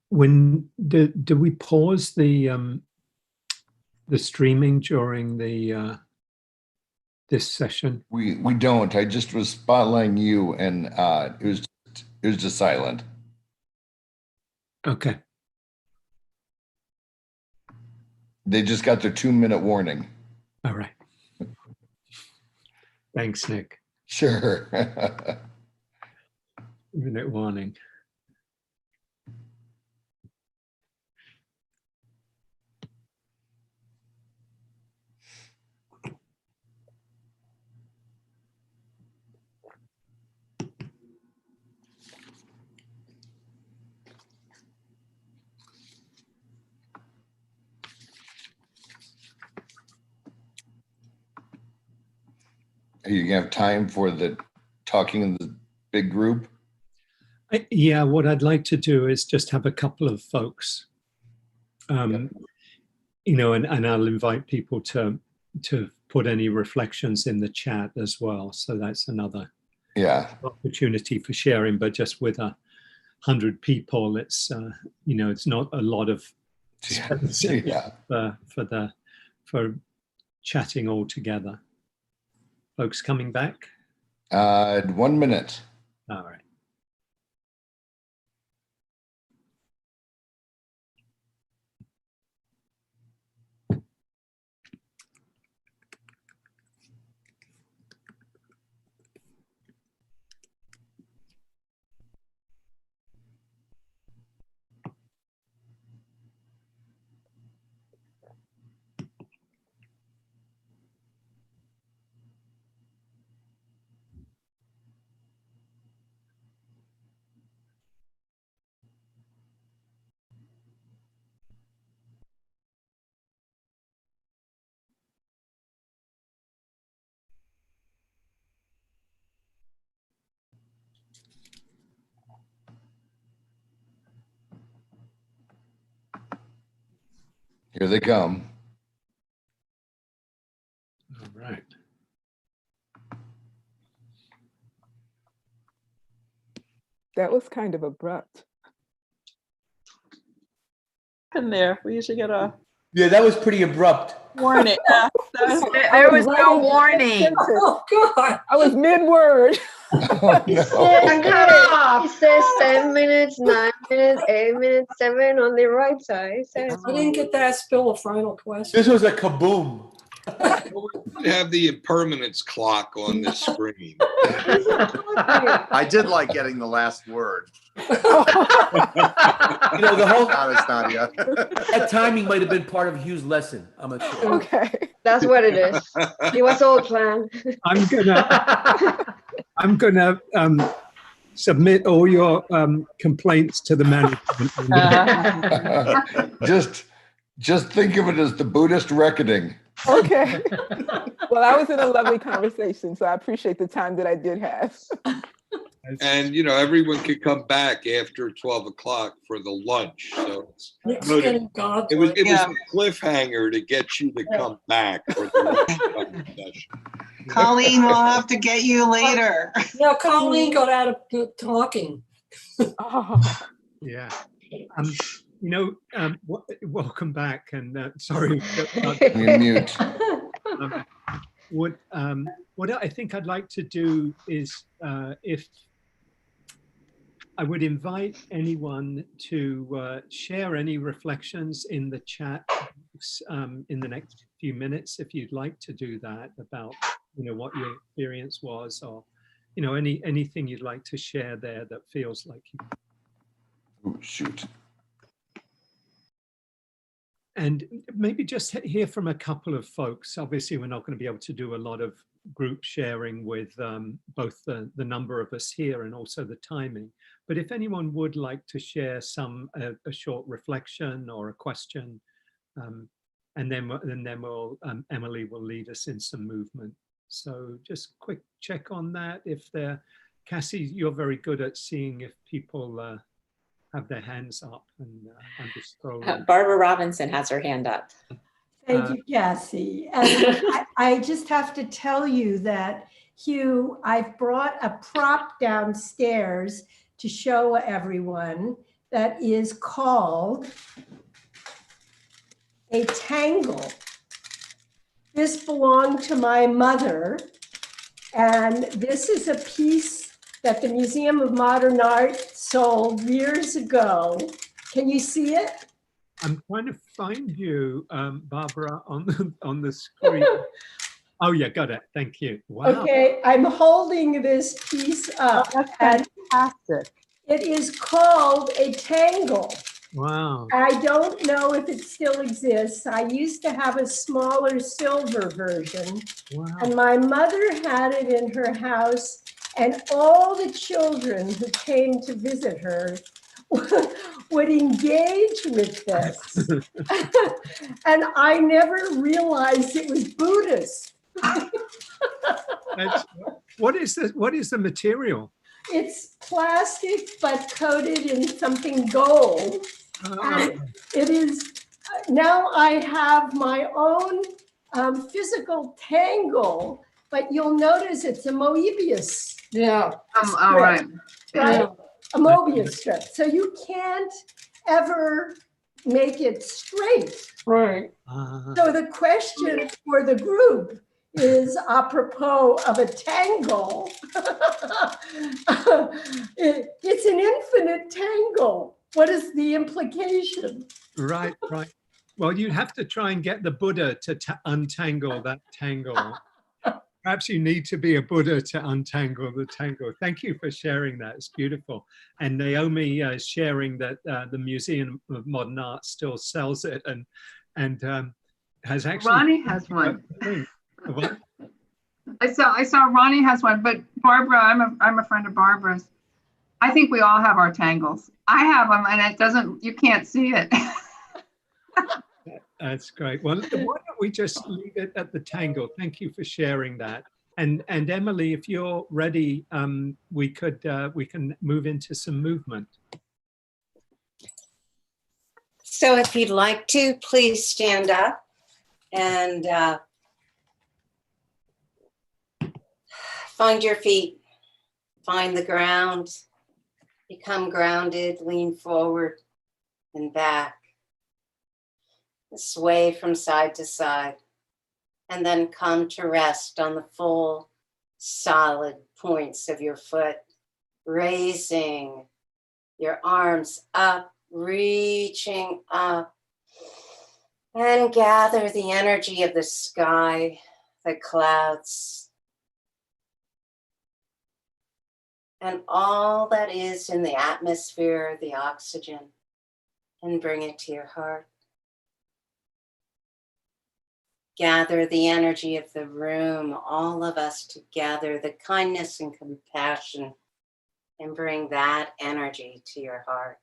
When do we pause the streaming during the this session? We don't. I just was spotlighting you, and it was just silent. Okay. They just got their 2-minute warning. All right. Thanks, Nick. Sure. Minute warning. Are you gonna have time for the talking in the big group? Yeah, what I'd like to do is just have a couple of folks, Yep. and I'll invite people to put any reflections in the chat as well. So that's another Yeah. opportunity for sharing, but just with 100 people, it's not a lot of space Yeah. for chatting all together. Folks coming back? 1 minute. All right. Here they come. All right. That was kind of abrupt. In there, we usually get a Yeah, that was pretty abrupt. warning. There was no warning. Oh, God. I was mid-word. Oh, It no. says 10 minutes, 9 minutes, 8 minutes, 7 on the right side. It says, I didn't get to ask Bill a final question. This was a kaboom. You have the impermanence clock on the screen. I did like getting the last word. You know, the whole Honest, Nadia. that timing might have been part of Hugh's lesson. I'm not sure. Okay. that's what it is. It was all planned. I'm gonna submit all your complaints to the management. Just think of it as the Buddhist reckoning. Okay. Well, I was in a lovely conversation, so I appreciate the time that I did have. And, you know, everyone could come back after 12 o'clock for the lunch. So Nick's No, getting God. it was a cliffhanger to get you to come back for the lunch session. Colleen will have to get you later. No, Colleen got out of talking. Oh. Yeah. You know, welcome back, and sorry. You're mute. What I think I'd like to do is, if I would invite anyone to share any reflections in the chat in the next few minutes, if you'd like to do that, about, you know, what your experience was, or, you know, anything you'd like to share there that feels like you. Oh, shoot. And maybe just hear from a couple of folks. Obviously, we're not going to be able to do a lot of group sharing with both the number of us here and also the timing. But if anyone would like to share a short reflection or a question, and then we'll Emily will lead us in some movement. So just quick check on that. If Cassie, you're very good at seeing if people have their hands up, and I'm just scrolling. Barbara Robinson has her hand up. Thank you, Cassie. And I just have to tell you that, Hugh, I've brought a prop downstairs to show everyone that is called a tangle. This belonged to my mother, and this is a piece that the Museum of Modern Art sold years ago. Can you see it? I'm trying to find you, Barbara, on the screen. Oh yeah, got it. Thank you. Wow. Okay, I'm holding this piece up. Oh, that's fantastic. It is called a tangle. Wow. I don't know if it still exists. I used to have a smaller silver version, Wow. and my mother had it in her house, and all the children who came to visit her would engage with this. And I never realized it was Buddhist. What is the material? It's plastic, but coated in something gold. And it is, now I have my own physical tangle, but you'll notice it's a Moebius. Yeah. All right. Right? A Mobius strip. So you can't ever make it straight. Right. So the question for the group is apropos of a tangle. It's an infinite tangle. What is the implication? Right, right. Well, you'd have to try and get the Buddha to untangle that tangle. Perhaps you need to be a Buddha to untangle the tangle. Thank you for sharing that. It's beautiful. And Naomi is sharing that the Museum of Modern Art still sells it and has actually. Ronnie has one. What? I saw Ronnie has one, but Barbara, I'm a friend of Barbara's. I think we all have our tangles. I have them, and you can't see it. That's great. Well, why don't we just leave it at the tangle? Thank you for sharing that. And Emily, if you're ready, we can move into some movement. So if you'd like to, please stand up and find your feet, find the ground, become grounded, lean forward and back, sway from side to side, and then come to rest on the full, solid points of your foot, raising your arms up, reaching up, and gather the energy of the sky, the clouds, and all that is in the atmosphere, the oxygen, and bring it to your heart. Gather the energy of the room, all of us together, the kindness and compassion, and bring that energy to your heart.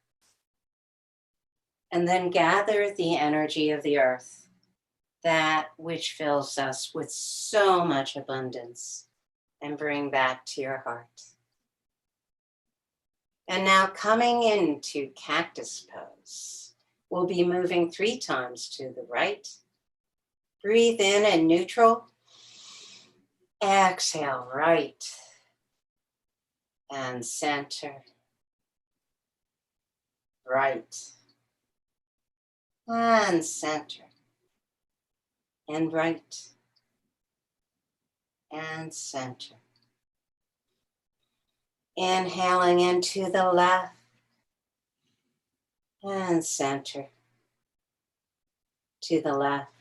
And then gather the energy of the earth, that which fills us with so much abundance, and bring that to your heart. And now coming into cactus pose, we'll be moving 3 times to the right. Breathe in and neutral. Exhale, right. And center. Right. And center. And right. And center. Inhaling into the left. And center. To the left.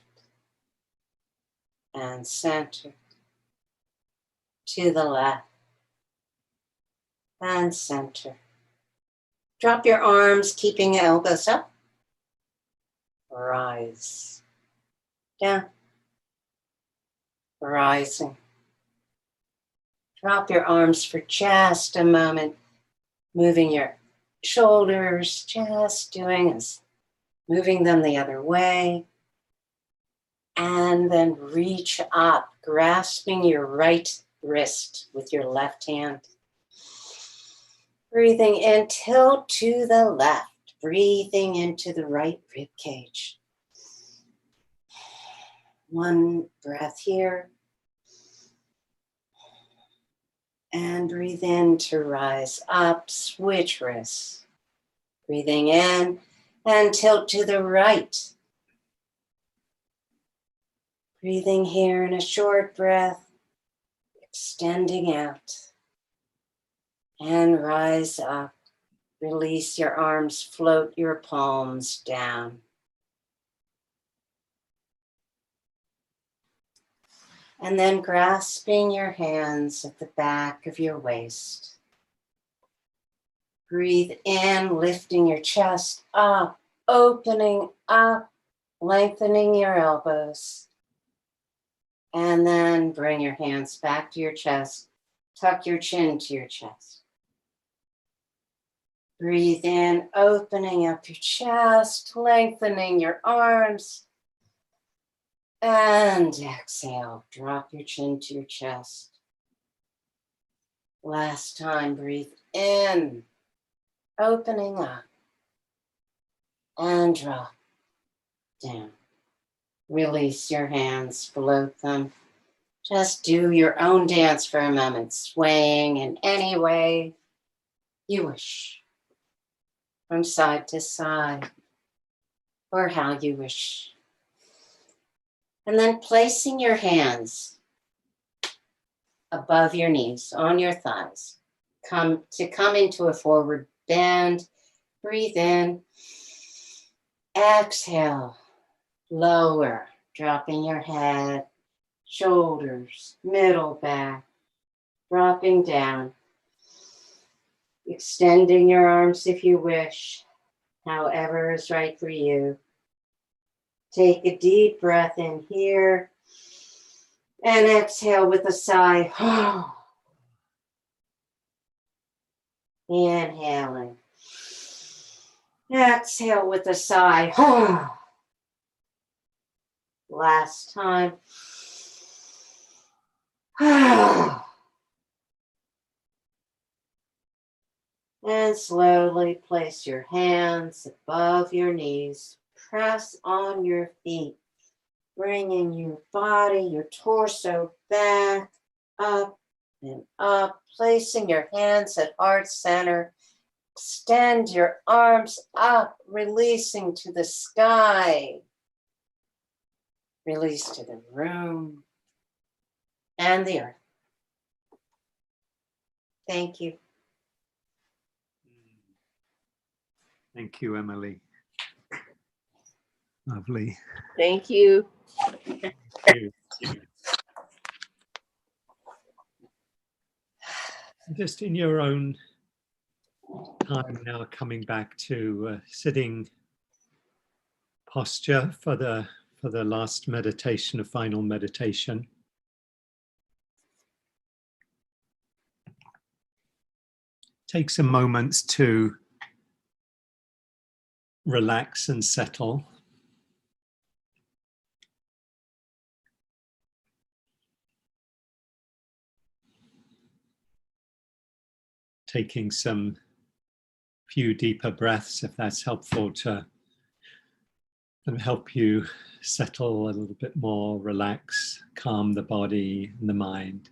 And center. To the left. And center. Drop your arms, keeping your elbows up. Rise. Down. Rising. Drop your arms for just a moment, moving your shoulders, just doing is moving them the other way. And then reach up, grasping your right wrist with your left hand. Breathing in, tilt to the left. Breathing into the right rib cage. One breath here. And breathe in to rise up, switch wrists. Breathing in and tilt to the right. Breathing here in a short breath, extending out. And rise up. Release your arms, float your palms down. And then grasping your hands at the back of your waist. Breathe in, lifting your chest up, opening up, lengthening your elbows. And then bring your hands back to your chest. Tuck your chin to your chest. Breathe in, opening up your chest, lengthening your arms. And exhale, drop your chin to your chest. Last time, breathe in, opening up. And drop down. Release your hands, float them. Just do your own dance for a moment, swaying in any way you wish. From side to side, or how you wish. And then placing your hands above your knees, on your thighs. Come into a forward bend. Breathe in. Exhale. Lower, dropping your head, shoulders, middle back. Dropping down. Extending your arms if you wish, however is right for you. Take a deep breath in here and exhale with a sigh. Inhaling. Exhale with a sigh. Last time. And slowly place your hands above your knees. Press on your feet, bringing your body, your torso back, up and up, placing your hands at heart center. Extend your arms up, releasing to the sky. Release to the room and the earth. Thank you. Thank you, Emily. Lovely. Thank you. Thank you. Just in your own time now, coming back to sitting posture for the last meditation, a final meditation. Take some moments to relax and settle. Taking some few deeper breaths, if that's helpful to help you settle a little bit more, relax, calm the body and the mind.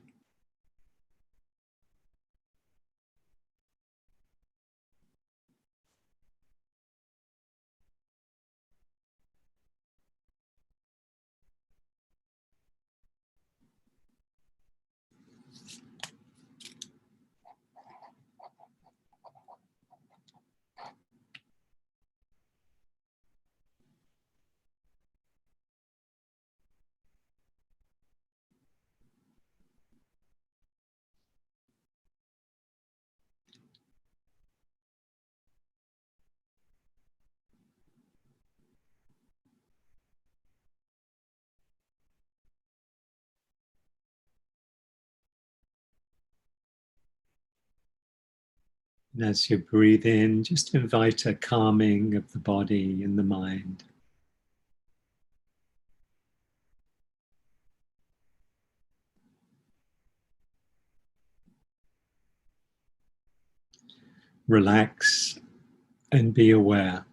And as you breathe in, just invite a calming of the body and the mind. Relax and be aware.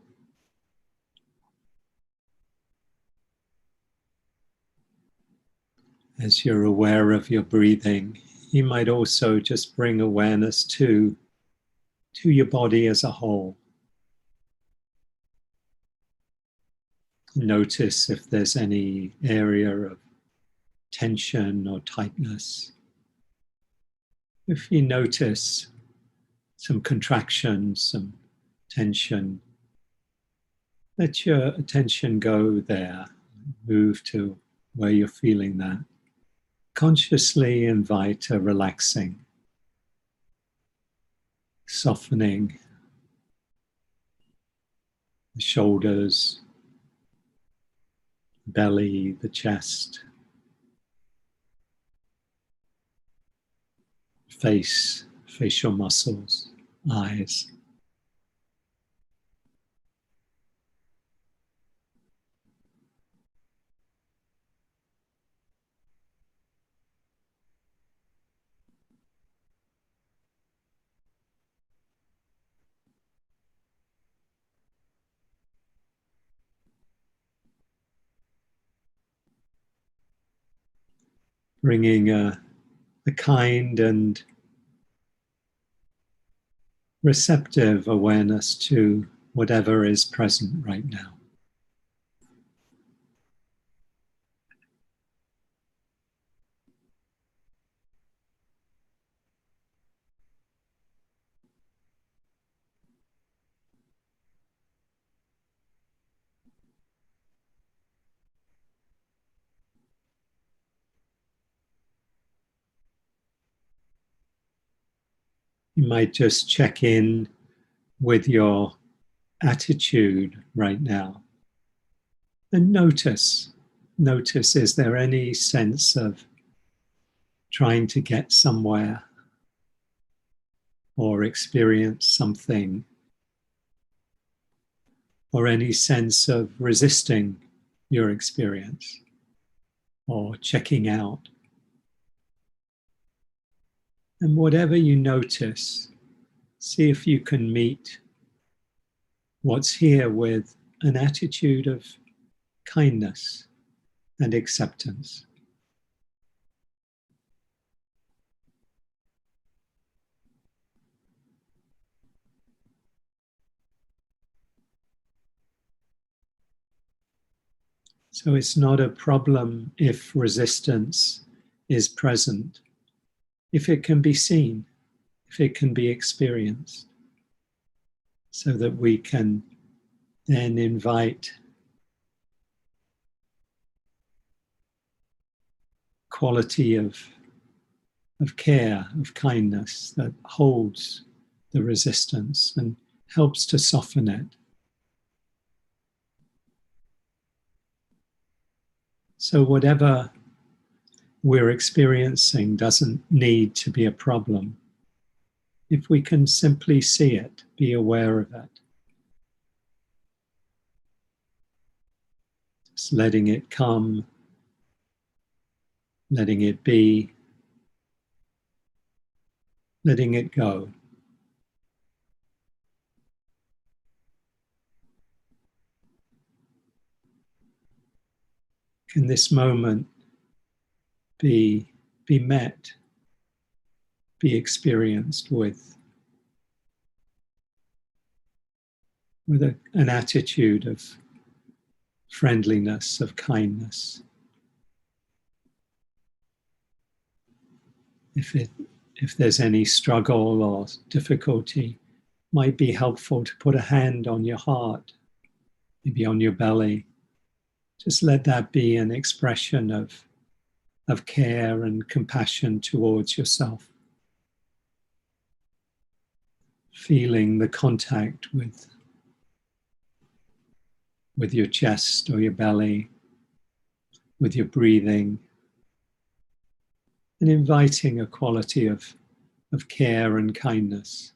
As you're aware of your breathing, you might also just bring awareness to your body as a whole. Notice if there's any area of tension or tightness. If you notice some contraction, some tension, let your attention go there. Move to where you're feeling that. Consciously invite a relaxing, softening the shoulders, belly, the chest, face, facial muscles, eyes. Bringing a kind and receptive awareness to whatever is present right now. You might just check in with your attitude right now and notice, is there any sense of trying to get somewhere or experience something, or any sense of resisting your experience or checking out? And whatever you notice, See if you can meet what's here with an attitude of kindness and acceptance. So it's not a problem if resistance is present, if it can be seen, if it can be experienced, so that we can then invite quality of care, of kindness that holds the resistance and helps to soften it. So whatever we're experiencing doesn't need to be a problem. If we can simply see it, be aware of it, just letting it come, letting it be, letting it go. Can this moment be met, be experienced with an attitude of friendliness, of kindness? If there's any struggle or difficulty, it might be helpful to put a hand on your heart, maybe on your belly. Just let that be an expression of care and compassion towards yourself. Feeling the contact with your chest or your belly, with your breathing, and inviting a quality of care and kindness.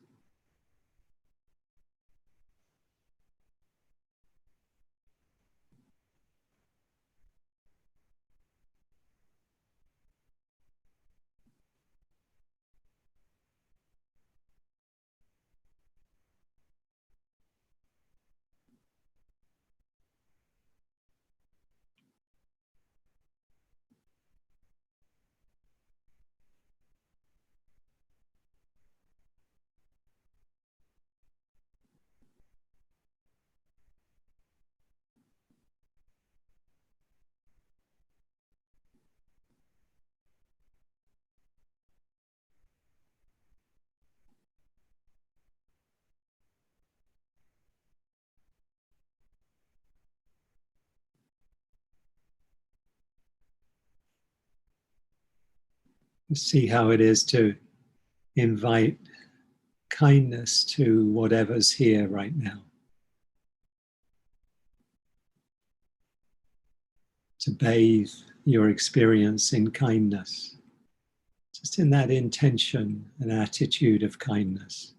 See how it is to invite kindness to whatever's here right now. To bathe your experience in kindness, just in that intention and attitude of kindness.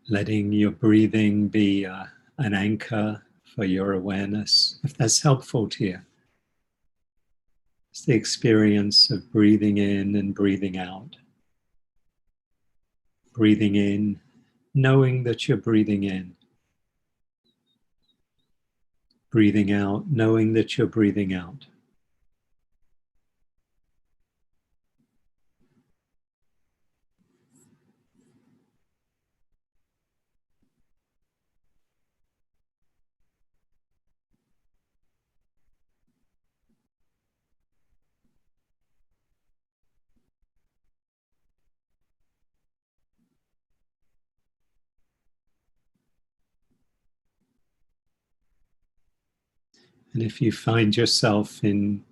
Letting your breathing be an anchor for your awareness, if that's helpful to you. It's the experience of breathing in and breathing out. Breathing in, knowing that you're breathing in. Breathing out, knowing that you're breathing out. And if you find yourself in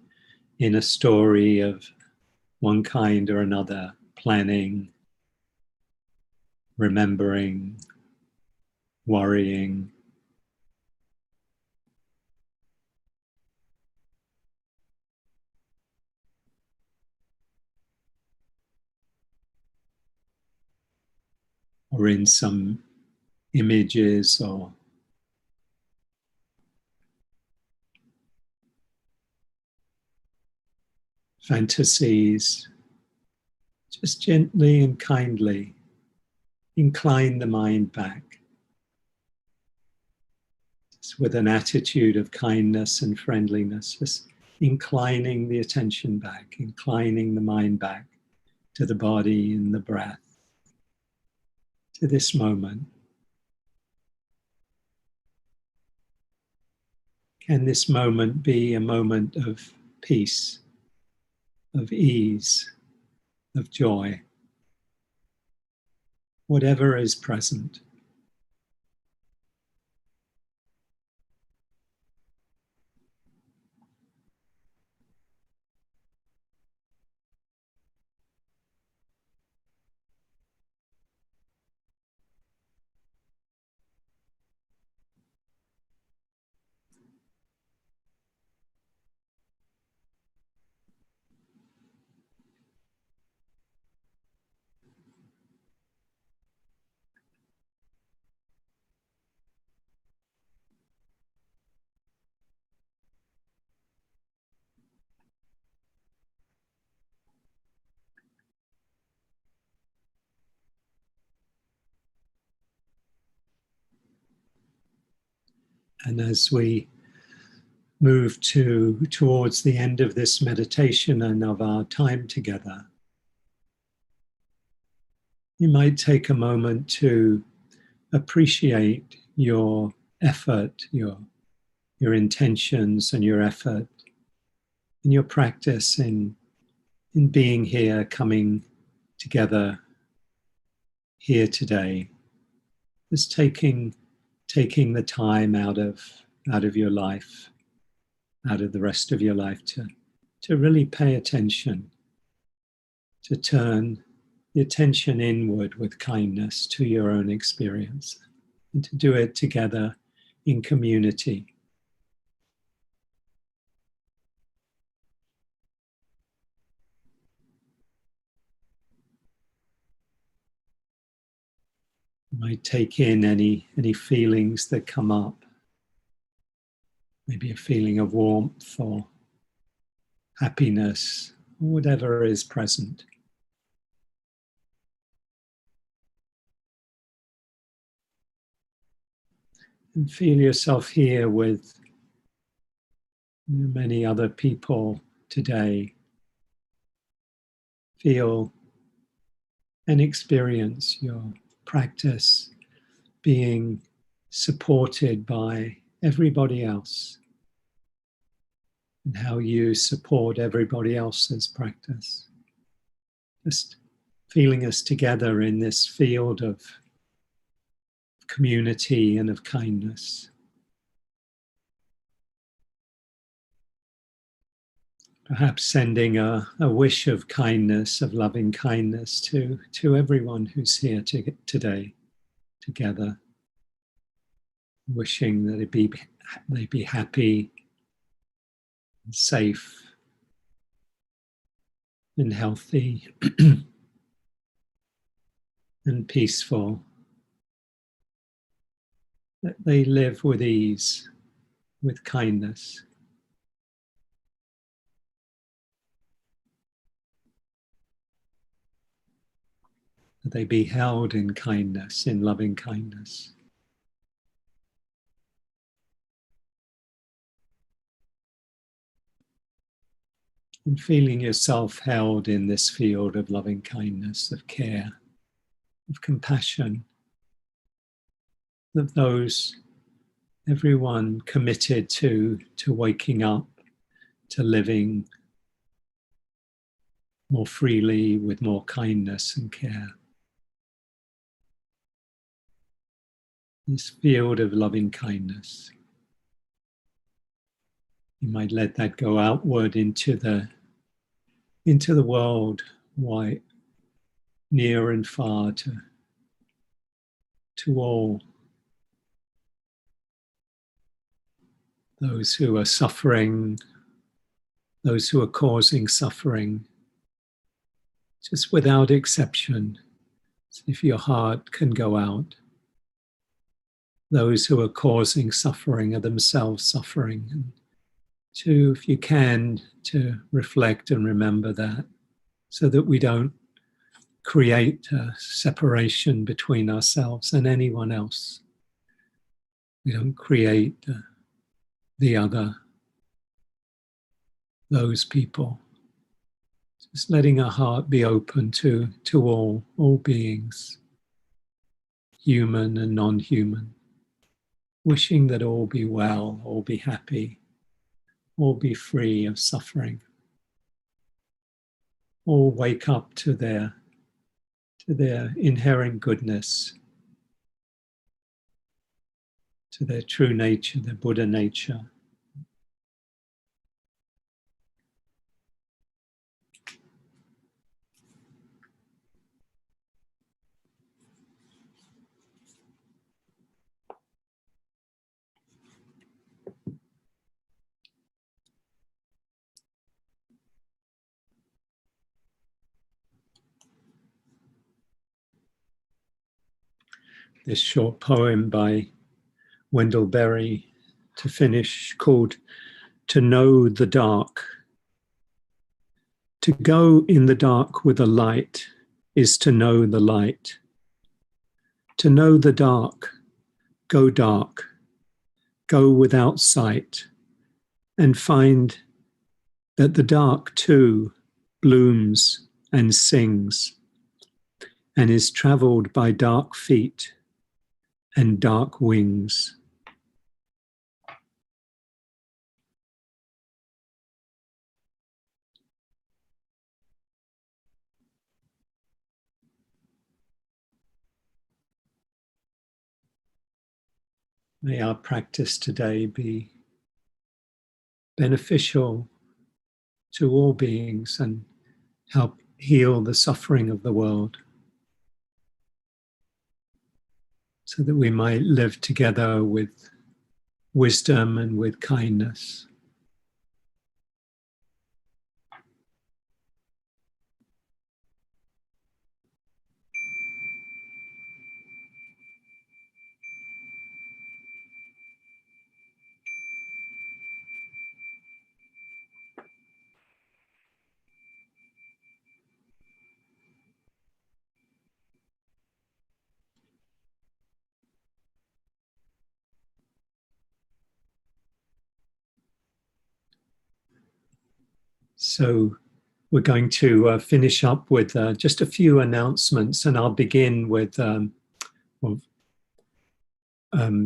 a story of one kind or another, planning, remembering, worrying, or in some images or fantasies, just gently and kindly incline the mind back. Just with an attitude of kindness and friendliness, just inclining the attention back, inclining the mind back to the body and the breath, to this moment. Can this moment be a moment of peace, of ease, of joy? Whatever is present. And as we move towards the end of this meditation and of our time together, you might take a moment to appreciate your effort, your intentions and your effort and your practice in being here, coming together here today. Just taking the time out of your life, out of the rest of your life to really pay attention, to turn the attention inward with kindness to your own experience, and to do it together in community. You might take in any feelings that come up. Maybe a feeling of warmth or happiness, or whatever is present. And feel yourself here with many other people today. Feel and experience your practice being supported by everybody else, and how you support everybody else's practice. Just feeling us together in this field of community and of kindness. Perhaps sending a wish of kindness, of loving kindness to everyone who's here today, together. Wishing that they be happy, and safe, and healthy, and peaceful. That they live with ease, with kindness. That they be held in kindness, in loving kindness. And feeling yourself held in this field of loving kindness, of care, of compassion, of those, everyone committed to waking up, to living more freely with more kindness and care. This field of loving kindness. You might let that go outward into the world, wide, near and far, to all those who are suffering, those who are causing suffering, just without exception. If your heart can go out, those who are causing suffering are themselves suffering. And to, if you can, to reflect and remember that, so that we don't create a separation between ourselves and anyone else. We don't create the other, those people. Just letting our heart be open to all beings, human and non-human. Wishing that all be well, all be happy, all be free of suffering. All wake up to their inherent goodness, to their true nature, their Buddha nature. This short poem by Wendell Berry to finish, called To Know the Dark. To go in the dark with a light is to know the light. To know the dark, go without sight, and find that the dark too blooms and sings, and is travelled by dark feet and dark wings. May our practice today be beneficial to all beings and help heal the suffering of the world, so that we might live together with wisdom and with kindness. So we're going to finish up with just a few announcements, and I'll begin with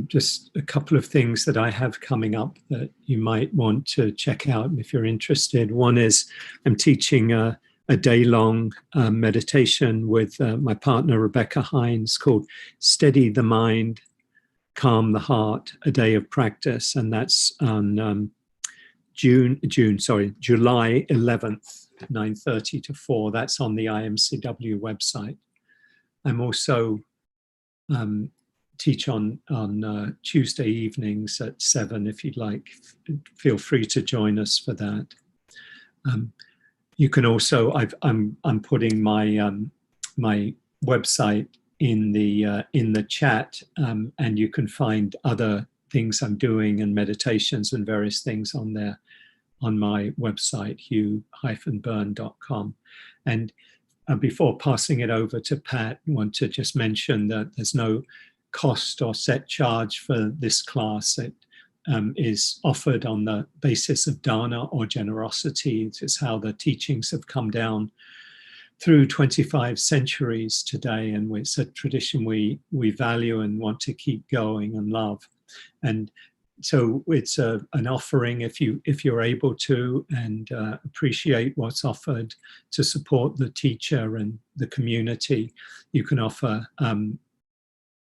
just a couple of things that I have coming up that you might want to check out if you're interested. One is I'm teaching a day-long meditation with my partner Rebecca Hines, called Steady the Mind, Calm the Heart, a Day of Practice, and that's on July 11th, 9:30 to 4. That's on the IMCW website. I'm also teach on Tuesday evenings at 7. If you'd like, feel free to join us for that. You can also, I'm putting my my website in the chat, and you can find other things I'm doing and meditations and various things on there on my website, hugh-byrne.com. And before passing it over to Pat, I want to just mention that there's no cost or set charge for this class. It is offered on the basis of dana or generosity. It is how the teachings have come down through 25 centuries today, and it's a tradition we value and want to keep going and love. And so it's an offering if you're able to, and appreciate what's offered to support the teacher and the community. You can offer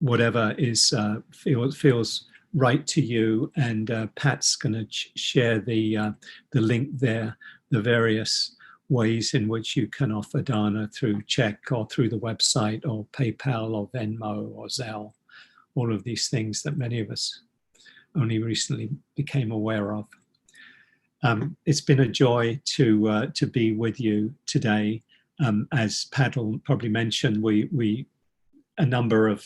whatever is feels write to you, and Pat's going to share the link there, the various ways in which you can offer dana through check or through the website or PayPal or Venmo or Zelle, all of these things that many of us only recently became aware of. It's been a joy to be with you today. As Pat will probably mention, a number of